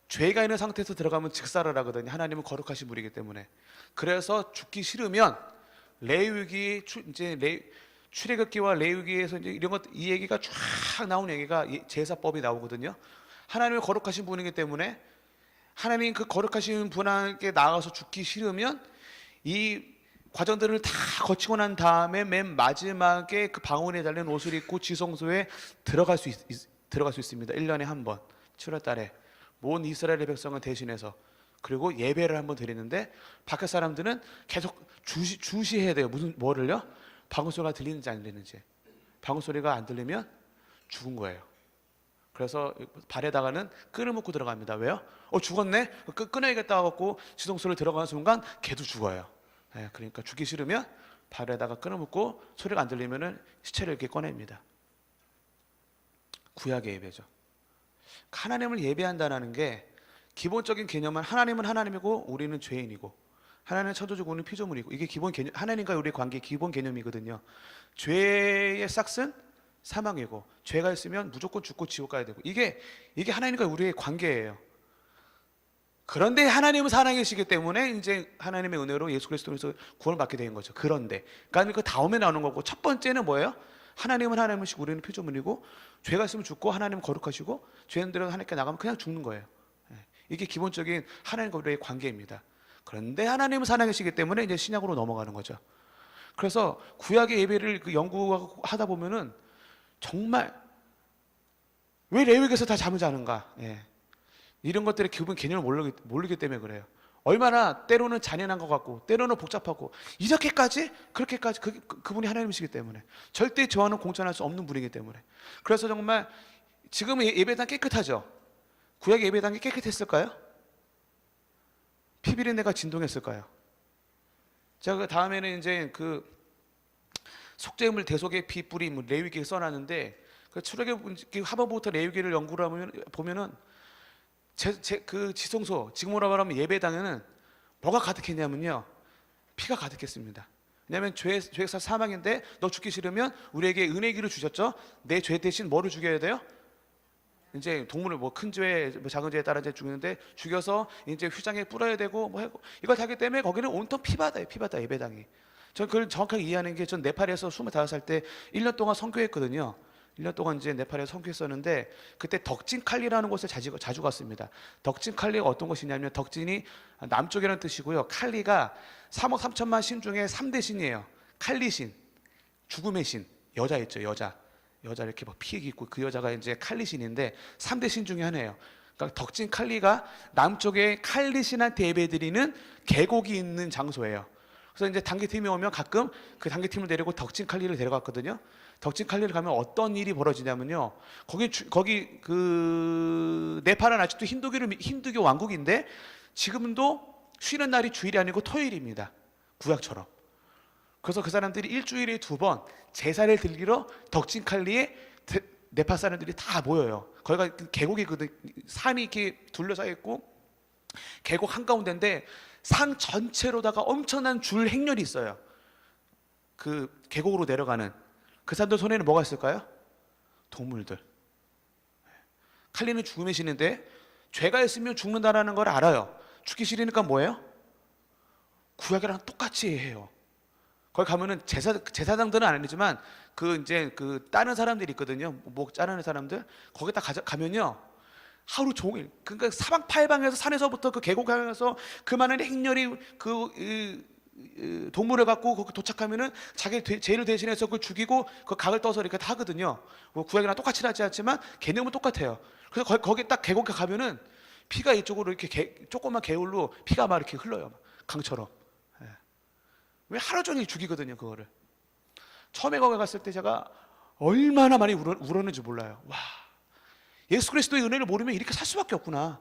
죄가 있는 상태에서 들어가면 직사를 하거든요. 하나님은 거룩하신 분이기 때문에. 그래서 죽기 싫으면 레위기 이제 출애굽기와 레위기에서 이제 이런 것, 이 얘기가 쫙 나온 얘기가 제사법이 나오거든요. 하나님은 거룩하신 분이기 때문에 하나님 그 거룩하신 분에게 나아가서 죽기 싫으면 이 과정들을 다 거치고 난 다음에 맨 마지막에 그 방울에 달린 옷을 입고 지성소에 들어갈 수 있습니다. 1년에 한 번, 7월 달에 온 이스라엘의 백성을 대신해서. 그리고 예배를 한번 드리는데 밖에 사람들은 계속 주시해야 돼요. 뭐를요? 방울소리가 들리는지 안 들리는지. 방울소리가 안 들리면 죽은 거예요. 그래서 발에다가는 끈을 묶고 들어갑니다. 왜요? 죽었네? 끊어야겠다 하고 지성소를 들어가는 순간 걔도 죽어요. 그러니까 죽기 싫으면 발에다가 끈을 묶고 소리가 안 들리면 시체를 이렇게 꺼냅니다. 구약의 예배죠. 하나님을 예배한다는 게 기본적인 개념은 하나님은 하나님이고 우리는 죄인이고, 하나님은 천도주고 우리는 피조물이고, 이게 기본 개념, 하나님과 우리의 관계의 기본 개념이거든요. 죄의 싹은 사망이고, 죄가 있으면 무조건 죽고 지옥 가야 되고, 이게 하나님과 우리의 관계예요. 그런데 하나님은 살아계시기 때문에 이제 하나님의 은혜로 예수 그리스도에서 구원을 받게 된 거죠. 그런데 그러니까 그 다음에 나오는 거고, 첫 번째는 뭐예요? 하나님은 하나님이시고 우리는 피조물이고, 죄가 있으면 죽고 하나님은 거룩하시고, 죄인들은 하나님께 나가면 그냥 죽는 거예요. 이게 기본적인 하나님과 우리의 관계입니다. 그런데 하나님은 살아계시기 때문에 이제 신약으로 넘어가는 거죠. 그래서 구약의 예배를 연구하다 보면은 정말 왜 레위기에서 다 잠을 자는가? 이런 것들의 기본 개념을 모르기 때문에 그래요. 얼마나 때로는 잔인한 것 같고 때로는 복잡하고 이렇게까지 그렇게까지 그분이 하나님이시기 때문에 절대 저와는 공존할 수 없는 분이기 때문에. 그래서 정말 지금은 예배당 깨끗하죠. 구약의 예배당이 깨끗했을까요? 피비린내가 진동했을까요? 제가 그 다음에는 이제 그 속죄물 대속의 피 뿌리 레위기에 써놨는데, 그 출애굽기 하반부터 레위기를 연구를 보면은 그 지성소, 지금으로 말하면 예배당에는 뭐가 가득했냐면요, 피가 가득했습니다. 왜냐하면 죄가 사망인데 너 죽기 싫으면 우리에게 은혜의 기를 주셨죠. 내 죄 대신 뭐를 죽여야 돼요? 이제 동물을 큰 죄, 작은 죄에 따라 이제 죽이는데 죽여서 이제 휘장에 뿌려야 되고 이걸 하기 때문에 거기는 온통 피바다예요. 피바다 예배당이. 전 그걸 정확하게 이해하는 게, 전 네팔에서 25살 때 1년 동안 선교했거든요. 1년 동안 이제 네팔에서 선교했었는데 그때 덕진칼리라는 곳에 자주 갔습니다. 덕진칼리가 어떤 곳이냐면, 덕진이 남쪽이라는 뜻이고요. 칼리가 3억 3천만 신 중에 3대 신이에요. 칼리신, 죽음의 신, 여자 있죠, 여자 이렇게 막 피해 있고 그 여자가 이제 칼리신인데 3대 신 중에 하나예요. 그러니까 덕진 칼리가 남쪽에 칼리신한테 예배드리는 계곡이 있는 장소예요. 그래서 이제 단기팀이 오면 가끔 그 단기팀을 데리고 덕진 칼리를 데려갔거든요. 덕진 칼리를 가면 어떤 일이 벌어지냐면요, 거기 그 네팔은 아직도 힌두교 왕국인데 지금도 쉬는 날이 주일이 아니고 토요일입니다. 구약처럼. 그래서 그 사람들이 일주일에 2번 제사를 드리러 덕진칼리에 네팔 사람들이 다 모여요. 거기가 계곡이거든. 산이 이렇게 둘러싸여 있고 계곡 한가운데인데 산 전체로다가 엄청난 줄 행렬이 있어요. 그 계곡으로 내려가는. 그 사람들 손에는 뭐가 있을까요? 동물들. 칼리는 죽음의 신인데 죄가 있으면 죽는다라는 걸 알아요. 죽기 싫으니까 뭐예요? 구약이랑 똑같이 해요. 거기 가면은 제사장들은 아니지만 그 이제 그 따는 사람들이 있거든요. 목 자르는 사람들. 거기다 가면요. 하루 종일, 그러니까 사방팔방에서 산에서부터 그 계곡에서 그 많은 행렬이 동물을 갖고 거기 도착하면은 자기 죄를 대신해서 그걸 죽이고 그 각을 떠서 이렇게 하거든요. 뭐 구약이랑 똑같이 하지 않지만 개념은 똑같아요. 그래서 거기 딱 계곡에 가면은 피가 이쪽으로 이렇게 조그만 개울로 피가 막 이렇게 흘러요. 강처럼. 예. 왜 하루 종일 죽이거든요, 그거를. 처음에 거기 갔을 때 제가 얼마나 많이 울었는지 몰라요. 와, 예수 그리스도의 은혜를 모르면 이렇게 살 수밖에 없구나.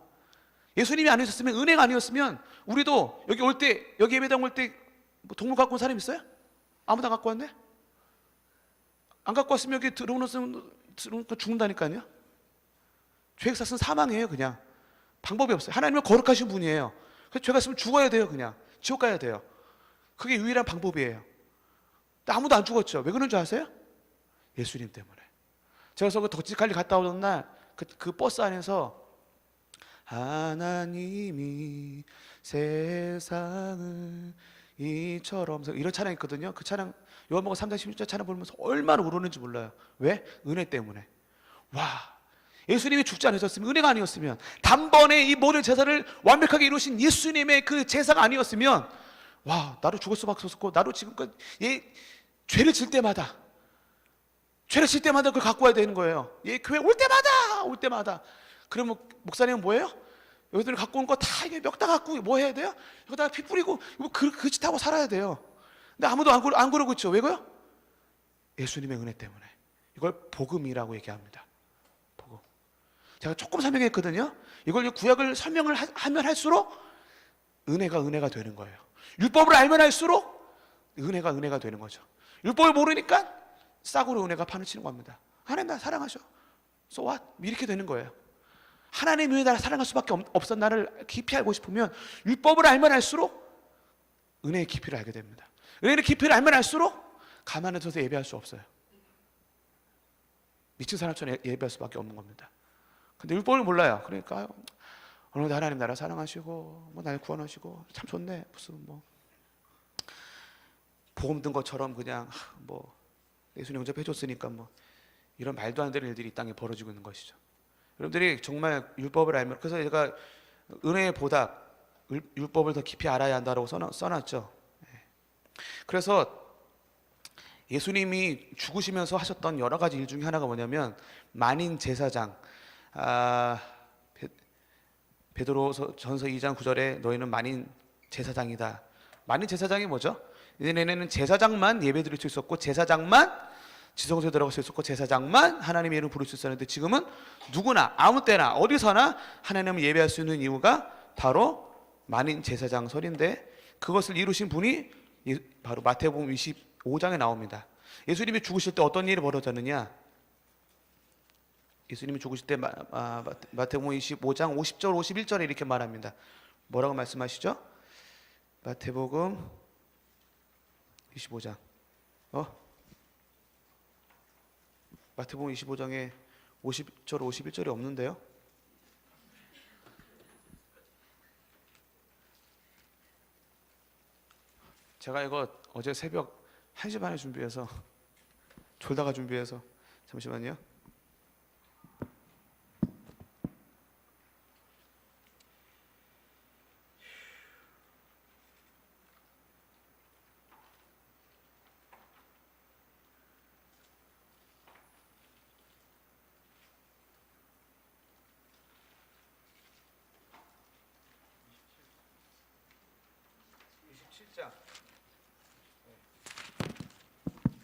예수님이 아니셨으면, 은혜가 아니었으면 우리도 여기 올 때, 여기 예배당 올 때 뭐 동물 갖고 온 사람 있어요? 아무도 안 갖고 왔네? 안 갖고 왔으면 여기 들어오는 거 죽는다니까요. 죄가 있으면 사망이에요. 그냥 방법이 없어요. 하나님은 거룩하신 분이에요. 그래서 죄가 있으면 죽어야 돼요. 그냥 지옥 가야 돼요. 그게 유일한 방법이에요. 근데 아무도 안 죽었죠. 왜 그런 줄 아세요? 예수님 때문에. 제가 그래서 그 덕지칼리 갔다 오던 날 그 버스 안에서 하나님이 세상을 이처럼, 이런 찬양이 있거든요. 그 찬양, 요한복음 3장 16절 찬양 부르면서 얼마나 울었는지 몰라요. 왜? 은혜 때문에. 와, 예수님이 죽지 않으셨으면, 은혜가 아니었으면, 단번에 이 모든 제사를 완벽하게 이루신 예수님의 그 제사가 아니었으면, 와, 나도 죽을 수밖에 없었고, 나도 지금껏 죄를 질 때마다 그걸 갖고 와야 되는 거예요. 교회 올 때마다. 그러면 목사님은 뭐예요? 여기들 갖고 온 거 다 이게 멱다 갖고 뭐 해야 돼요? 여기다가 피 뿌리고 그 짓 하고 살아야 돼요. 근데 아무도 안 그러고 있죠. 왜요? 예수님의 은혜 때문에. 이걸 복음이라고 얘기합니다. 복음. 제가 조금 설명했거든요. 이걸 구약을 설명을 하면 할수록 은혜가 되는 거예요. 율법을 알면 할수록 은혜가 되는 거죠. 율법을 모르니까 싸구려 은혜가 파묻히는 겁니다. 하나님 나 사랑하셔. So what? 이렇게 되는 거예요. 하나님이 왜 나를 사랑할 수밖에 없어? 나를 깊이 알고 싶으면 율법을 알면 알수록 은혜의 깊이를 알게 됩니다. 은혜의 깊이를 알면 알수록 가만히 서서 예배할 수 없어요. 미친 사람처럼 예배할 수밖에 없는 겁니다. 근데 율법을 몰라요. 그러니까 오늘도 하나님 나를 사랑하시고 뭐 나를 구원하시고 참 좋네. 무슨 뭐 복음 든 것처럼 그냥 뭐 예수님 영접해 줬으니까 뭐 이런 말도 안 되는 일들이 이 땅에 벌어지고 있는 것이죠. 여러분들이 정말 율법을 알면, 그래서 제가 은혜의 보답, 율법을 더 깊이 알아야 한다고 써놨죠. 그래서 예수님이 죽으시면서 하셨던 여러 가지 일 중에 하나가 뭐냐면 만인 제사장. 베드로전서 2장 9절에 너희는 만인 제사장이다. 만인 제사장이 뭐죠? 예전에는 제사장만 예배드릴 수 있었고, 제사장만 지성소에 들어갈 수 있었고, 제사장만 하나님의 이름을 부를 수 있었는데, 지금은 누구나 아무 때나 어디서나 하나님을 예배할 수 있는 이유가 바로 만인 제사장설인데, 그것을 이루신 분이 바로 마태복음 25장에 나옵니다. 예수님이 죽으실 때 어떤 일이 벌어졌느냐? 예수님이 죽으실 때 마태복음 25장 50절 51절에 이렇게 말합니다. 뭐라고 말씀하시죠? 마태복음 25장 마태복음 25장에 50절 51절이 없는데요. 제가 이거 어제 새벽 1시 반에 준비해서 졸다가 준비해서, 잠시만요.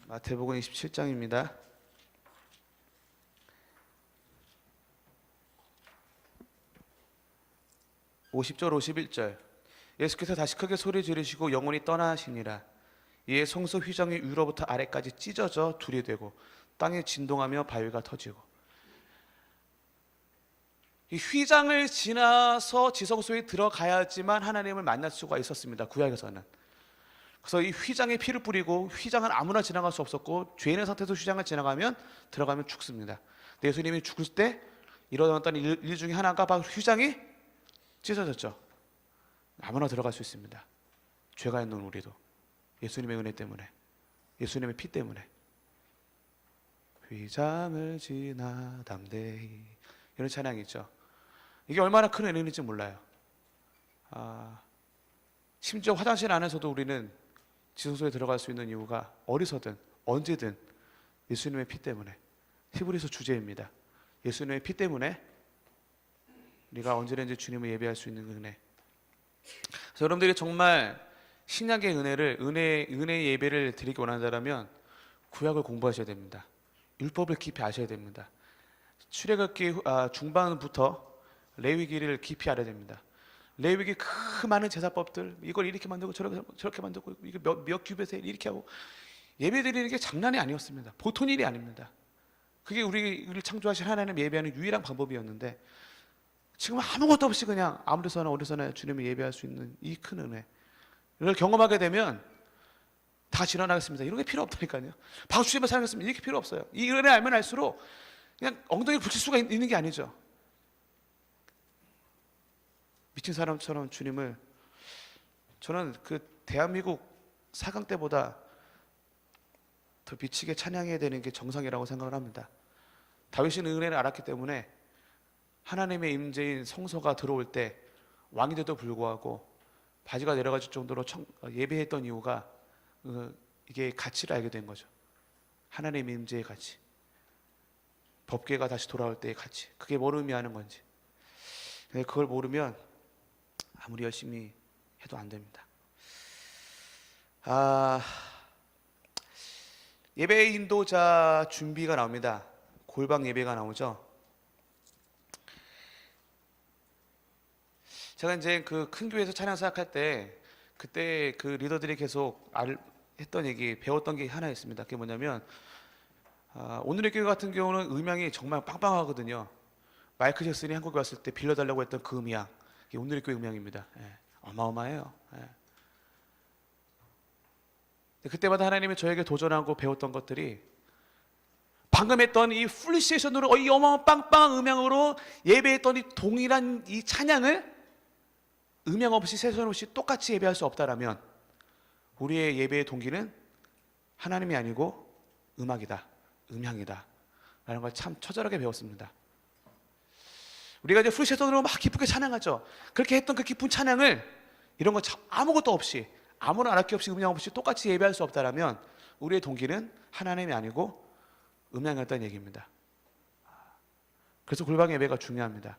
마태복음 27장입니다. (50절) 51절. 예수께서 다시 크게 소리 지르시고 영원히 떠나시니라. 이에 성소 휘장이 위로부터 아래까지 찢어져 둘이 되고 땅에 진동하며 바위가 터지고. 이 휘장을 지나서 지성소에 들어가야지만 하나님을 만날 수가 있었습니다. 구약에서는. 그래서 이 휘장에 피를 뿌리고, 휘장은 아무나 지나갈 수 없었고, 죄인의 상태에서 휘장을 들어가면 죽습니다. 근데 예수님이 죽을 때 일어났던 일 중에 하나가 바로 휘장이 찢어졌죠. 아무나 들어갈 수 있습니다. 죄가 있는 우리도 예수님의 은혜 때문에. 예수님의 피 때문에. 휘장을 지나 담대히, 이런 찬양이 있죠. 이게 얼마나 큰 은혜인지 몰라요. 심지어 화장실 안에서도 우리는 지성소에 들어갈 수 있는 이유가 어디서든 언제든 예수님의 피 때문에. 히브리서 주제입니다. 예수님의 피 때문에 우리가 언제든지 주님을 예배할 수 있는 은혜. 그래서 여러분들이 정말 신약의 은혜의 예배를 드리기 원한다면 구약을 공부하셔야 됩니다. 율법을 깊이 아셔야 됩니다. 출애굽기 중반부터 레위기를 깊이 알아야 됩니다. 레위기 그 많은 제사법들, 이걸 이렇게 만들고 저렇게 만들고, 이거 몇 규빗에 이렇게 하고, 예배 드리는 게 장난이 아니었습니다. 보통 일이 아닙니다. 그게 우리를 창조하신 하나님 예배하는 유일한 방법이었는데, 지금 아무것도 없이 그냥 아무데서나 어디서나 주님을 예배할 수 있는 이 큰 은혜를 경험하게 되면 다 지나가겠습니다. 이런 게 필요 없다니까요. 박수 치며 살겠습니다. 이렇게 필요 없어요. 이 은혜 알면 알수록 그냥 엉덩이 붙일 수가 있는 게 아니죠. 미친 사람처럼 주님을, 저는 그 대한민국 4강 때보다 더 미치게 찬양해야 되는 게 정상이라고 생각을 합니다. 다윗은 은혜를 알았기 때문에 하나님의 임재인 성소가 들어올 때 왕인데도 불구하고 바지가 내려갈 정도로 예배했던 이유가 이게 가치를 알게 된 거죠. 하나님의 임재의 가치, 법궤가 다시 돌아올 때의 가치, 그게 뭘 의미하는 건지. 그걸 모르면 아무리 열심히 해도 안 됩니다. 예배 인도자 준비가 나옵니다. 골방 예배가 나오죠. 제가 이제 그 큰 교회에서 찬양 사역할 때, 그때 그 리더들이 계속 했던 얘기, 배웠던 게 하나 있습니다. 그게 뭐냐면, 오늘의 교회 같은 경우는 음향이 정말 빵빵하거든요. 마이클 잭슨이 한국에 왔을 때 빌려달라고 했던 그 음향, 이게 오늘의 교회 음향입니다. 어마어마해요. 그때마다 하나님이 저에게 도전하고 배웠던 것들이, 방금 했던 이 풀리시에이션으로, 이 어마어마한 빵빵한 음향으로 예배했던 이 동일한 이 찬양을 음향 없이 세선 없이 똑같이 예배할 수 없다라면 우리의 예배의 동기는 하나님이 아니고 음악이다, 음향이다 라는 걸 참 처절하게 배웠습니다. 우리가 이제 풀세션으로 막 기쁘게 찬양하죠. 그렇게 했던 그 기쁜 찬양을 이런 거 아무것도 없이, 아무런 알았기 없이, 음향 없이 똑같이 예배할 수 없다라면 우리의 동기는 하나님이 아니고 음향이었다는 얘기입니다. 그래서 골방 예배가 중요합니다.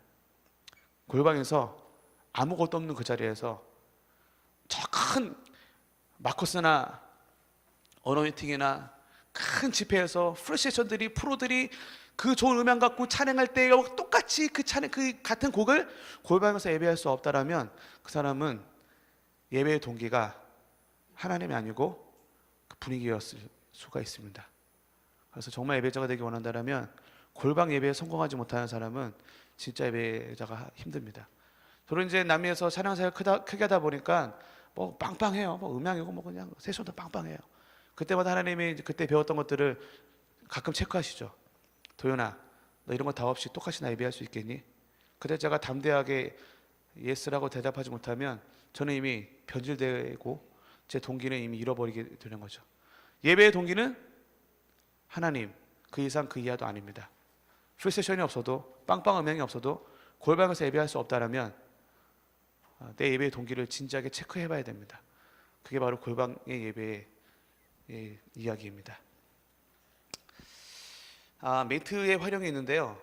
골방에서 아무것도 없는 그 자리에서 저 큰 마커스나 어노인팅이나 큰 집회에서 프로세션들이, 프로들이 그 좋은 음향 갖고 찬양할 때 똑같이 그 같은 곡을 골방에서 예배할 수 없다라면 그 사람은 예배의 동기가 하나님이 아니고 그 분위기였을 수가 있습니다. 그래서 정말 예배자가 되기 원한다면 골방 예배에 성공하지 못하는 사람은 진짜 예배자가 힘듭니다. 저는 이제 남미에서 찬양사가 크게 하다 보니까 뭐 빵빵해요. 뭐 음향이고 뭐 그냥 세션도 빵빵해요. 그때마다 하나님이 그때 배웠던 것들을 가끔 체크하시죠. 도연아, 너 이런 거 다 없이 똑같이 나 예배할 수 있겠니? 그때 제가 담대하게 예스라고 대답하지 못하면 저는 이미 변질되고 제 동기는 이미 잃어버리게 되는 거죠. 예배의 동기는 하나님, 그 이상 그 이하도 아닙니다. 풀세션이 없어도, 빵빵 음향이 없어도 골방에서 예배할 수 없다라면 내 예배의 동기를 진지하게 체크해 봐야 됩니다. 그게 바로 골방의 예배의 이야기입니다. 멘트의 활용이 있는데요.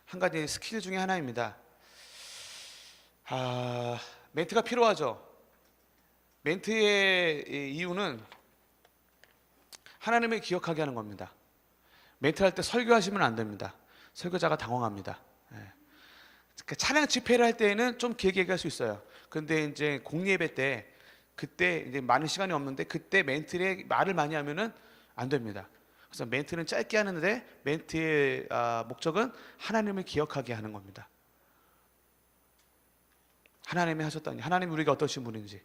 한 가지 스킬 중에 하나입니다. 멘트가 필요하죠. 멘트의 이유는 하나님을 기억하게 하는 겁니다. 멘트할 때 설교하시면 안 됩니다. 설교자가 당황합니다. 찬양 집회를 할 때에는 좀 길게 얘기할 수 있어요. 근데 이제 공예배 때, 그때 이제 많은 시간이 없는데 그때 멘트에 말을 많이 하면은 안 됩니다. 그래서 멘트는 짧게 하는데 멘트의 목적은 하나님을 기억하게 하는 겁니다. 하나님이 하셨다니, 하나님 우리가 어떠신 분인지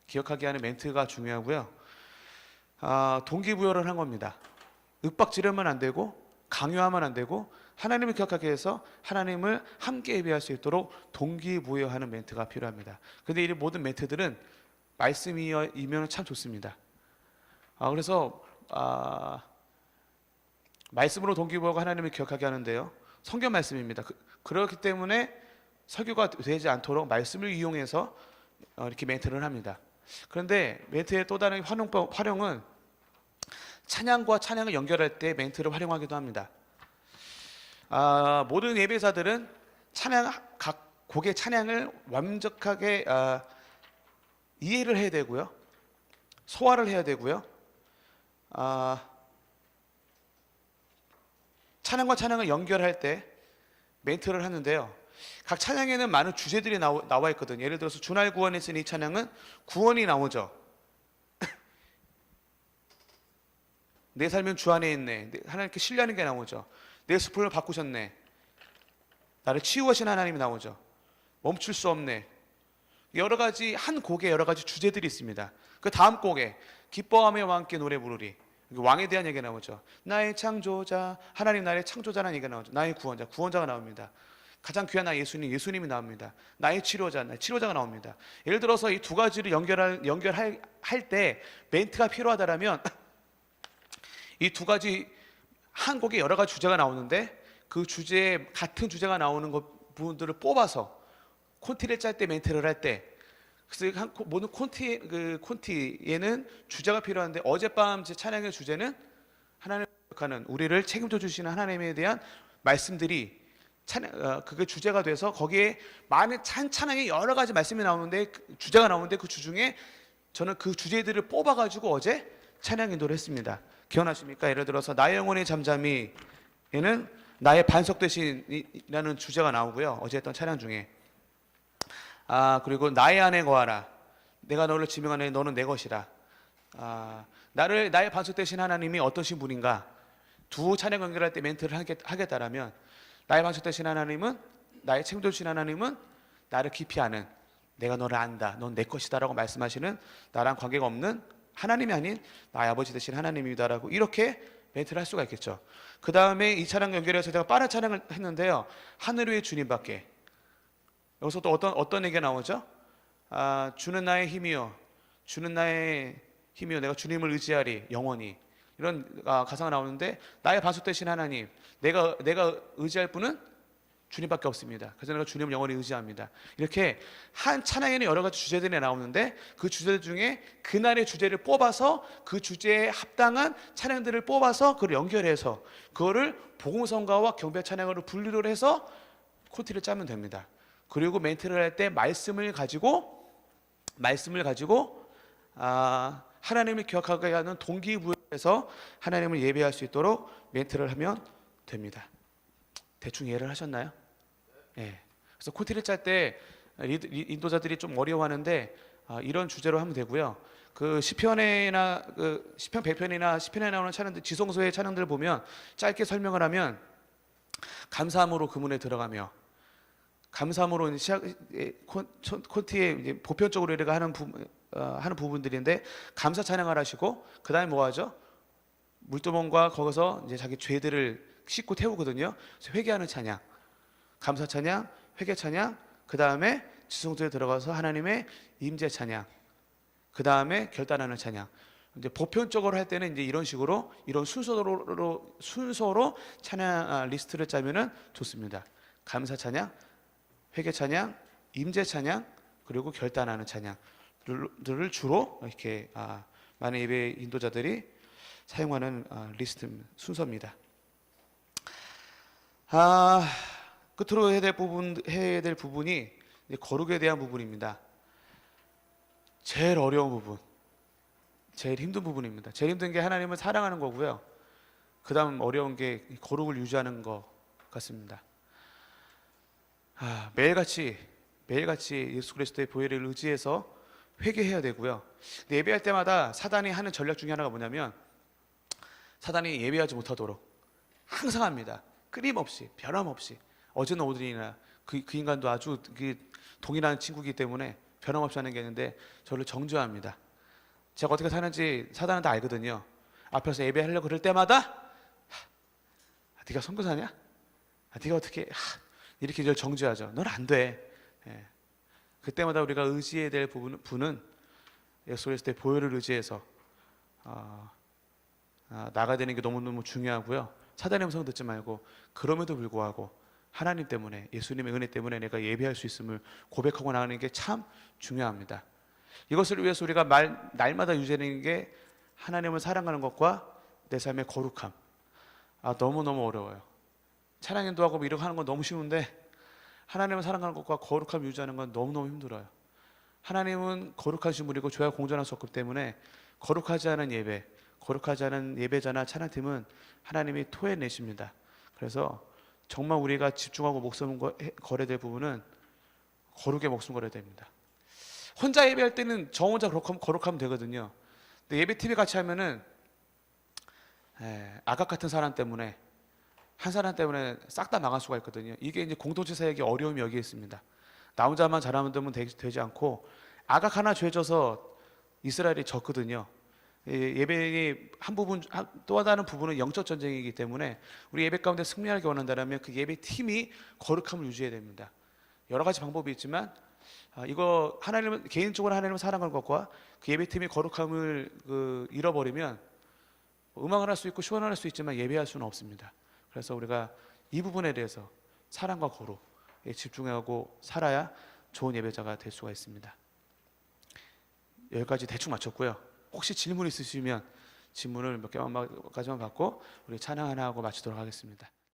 기억하게 하는 멘트가 중요하고요. 동기부여를 한 겁니다. 윽박지르면 안 되고 강요하면 안 되고 하나님을 기억하게 해서 하나님을 함께 예배할 수 있도록 동기부여하는 멘트가 필요합니다. 그런데 이 모든 멘트들은 말씀이면 참 좋습니다. 그래서 말씀으로 동기부여하고 하나님을 기억하게 하는데요. 성경 말씀입니다. 그렇기 때문에 설교가 되지 않도록 말씀을 이용해서 이렇게 멘트를 합니다. 그런데 멘트의 또 다른 활용은 찬양과 찬양을 연결할 때 멘트를 활용하기도 합니다. 모든 예배자들은 각 곡의 찬양을 완벽하게 이해를 해야 되고요, 소화를 해야 되고요, 찬양과 찬양을 연결할 때 멘트를 하는데요. 각 찬양에는 많은 주제들이 나와 있거든요. 예를 들어서 주날 구원에 쓴 이 찬양은 구원이 나오죠. 내 삶은 주 안에 있네. 하나님께 신뢰하는 게 나오죠. 내 수풀을 바꾸셨네. 나를 치유하신 하나님이 나오죠. 멈출 수 없네. 여러 가지, 한 곡에 여러 가지 주제들이 있습니다. 그 다음 곡에 기뻐하며 왕께 노래 부르리, 왕에 대한 얘기가 나오죠. 나의 창조자, 하나님 나의 창조자라는 얘기가 나오죠. 나의 구원자, 구원자가 나옵니다. 가장 귀한 나 예수님이 나옵니다. 나의 치료자가 나옵니다. 예를 들어서 이 두 가지를 연결할 때 멘트가 필요하다라면 이 두 가지, 한 곡에 여러 가지 주제가 나오는데 그 주제에 같은 주제가 나오는 부분들을 뽑아서 콘티를 짤 때, 멘트를 할 때, 그래서 모든 콘티에는 주제가 필요한데, 어젯밤 제 찬양의 주제는 하나님을 기억하는, 우리를 책임져 주시는 하나님에 대한 말씀들이 그게 주제가 돼서 거기에 많은 찬양의 여러 가지 말씀이 나오는데, 주제가 나오는데 그 주중에 저는 그 주제들을 뽑아가지고 어제 찬양 인도를 했습니다. 기억나십니까? 예를 들어서 나의 영혼의 잠잠이에는 나의 반석 되신이라는 주제가 나오고요, 어제 했던 찬양 중에. 그리고 나의 안에 거하라, 내가 너를 지명하네, 너는 내 것이라. 나의 반석 되신 하나님이 어떠신 분인가, 두 찬양 연결할 때 멘트를 하겠다라면, 나의 반석 되신 하나님은, 나의 책임져 주신 하나님은 나를 깊이 아는, 내가 너를 안다, 넌 내 것이다 라고 말씀하시는, 나랑 관계가 없는 하나님이 아닌 나의 아버지 되신 하나님이다라고, 이렇게 멘트를 할 수가 있겠죠. 그 다음에 이 찬양 연결해서 제가 빠른 찬양을 했는데요, 하늘 위의 주님밖에. 여기서 또 어떤 얘기가 나오죠? 주는 나의 힘이요, 주는 나의 힘이요, 내가 주님을 의지하리 영원히, 이런 가사가 나오는데, 나의 반석 되신 하나님, 내가 의지할 분은 주님밖에 없습니다. 그래서 내가 주님을 영원히 의지합니다. 이렇게 한 찬양에는 여러 가지 주제들이 나오는데, 그 주제들 중에 그날의 주제를 뽑아서 그 주제에 합당한 찬양들을 뽑아서 그걸 연결해서 그거를 복음성가와 경배 찬양으로 분류를 해서 콘티를 짜면 됩니다. 그리고 멘트를 할 때 말씀을 가지고 하나님을 기억하게 하는 동기부여해서 하나님을 예배할 수 있도록 멘트를 하면 됩니다. 대충 이해를 하셨나요? 예. 그래서 콘티를 짤 때 인도자들이 좀 어려워하는데, 이런 주제로 하면 되고요. 그 시편이나 시편 100편이나 시편에 나오는 찬양들, 지성소의 찬양들을 보면 짧게 설명을 하면 감사함으로 그 문에 들어가며, 감사함으로 콘티에 보편적으로 우리가 하는 부분들인데, 감사 찬양을 하시고 그 다음에 뭐 하죠? 물두멍과 거기서 이제 자기 죄들을 씻고 태우거든요. 그래서 회개하는 찬양, 감사 찬양, 회개 찬양, 그 다음에 지성소에 들어가서 하나님의 임재 찬양, 그 다음에 결단하는 찬양. 이제 보편적으로 할 때는 이제 이런 식으로, 이런 순서로 찬양 리스트를 짜면은 좋습니다. 감사 찬양, 회개 찬양, 임재 찬양, 그리고 결단하는 찬양들을 주로 이렇게 많은 예배 인도자들이 사용하는 리스트 순서입니다. 끝으로 해야 될 부분이 이제 거룩에 대한 부분입니다. 제일 어려운 부분, 제일 힘든 부분입니다. 제일 힘든 게 하나님을 사랑하는 거고요. 그 다음 어려운 게 거룩을 유지하는 것 같습니다. 매일같이 예수 그리스도의 보혈을 의지해서 회개해야 되고요. 근데 예배할 때마다 사단이 하는 전략 중에 하나가 뭐냐면, 사단이 예배하지 못하도록 항상 합니다. 끊임없이, 변함없이. 어제나 오늘이나 그 인간도 아주 동일한 친구이기 때문에 변함없이 하는 게 있는데, 저를 정죄합니다. 제가 어떻게 사는지 사단은 다 알거든요. 앞에서 예배하려고 그럴 때마다 네가 선교사냐? 네가 어떻게 이렇게 저를 정죄하죠. 넌 안 돼. 예. 그때마다 우리가 의지해야 될 분은 예수 그리스도의 보혈을 의지해서 나가야 되는 게 너무너무 중요하고요. 사단의 음성 듣지 말고 그럼에도 불구하고 하나님 때문에 예수님의 은혜 때문에 내가 예배할 수 있음을 고백하고 나가는 게 참 중요합니다. 이것을 위해서 우리가 날마다 유지하는 게 하나님을 사랑하는 것과 내 삶의 거룩함. 너무너무 어려워요. 찬양 인도하고 뭐 이렇게 하는 건 너무 쉬운데 하나님을 사랑하는 것과 거룩함 유지하는 건 너무너무 힘들어요. 하나님은 거룩하신 분이고 죄와 공존할 수 없기 때문에 거룩하지 않은 예배, 거룩하지 않은 예배자나 찬양팀은 하나님이 토해내십니다. 그래서 정말 우리가 집중하고 목숨 걸어야 될 부분은 거룩에 목숨 걸어야 됩니다. 혼자 예배할 때는 저 혼자 거룩하면 되거든요. 근데 예배 TV 같이 하면은 아각 같은 사람 때문에 한 사람 때문에 싹 다 망할 수가 있거든요. 이게 이제 공동체 사역의 어려움이 여기에 있습니다. 나 혼자만 잘하면 되지 않고 아각 하나 죄져서 이스라엘이 졌거든요. 예배의 한 부분, 또 다른 부분은 영적 전쟁이기 때문에 우리 예배 가운데 승리하기 원한다면 그 예배 팀이 거룩함을 유지해야 됩니다. 여러 가지 방법이 있지만 이거 하나님은 개인적으로 하나님을 사랑하는 것과 그 예배 팀이 거룩함을 잃어버리면 음악을 할 수 있고 시원할 수 있지만 예배할 수는 없습니다. 그래서 우리가 이 부분에 대해서 사랑과 거룩에 집중하고 살아야 좋은 예배자가 될 수가 있습니다. 여기까지 대충 마쳤고요. 혹시 질문 있으시면 질문을 몇 개만 가지만 받고 우리 찬양 하나 하고 마치도록 하겠습니다.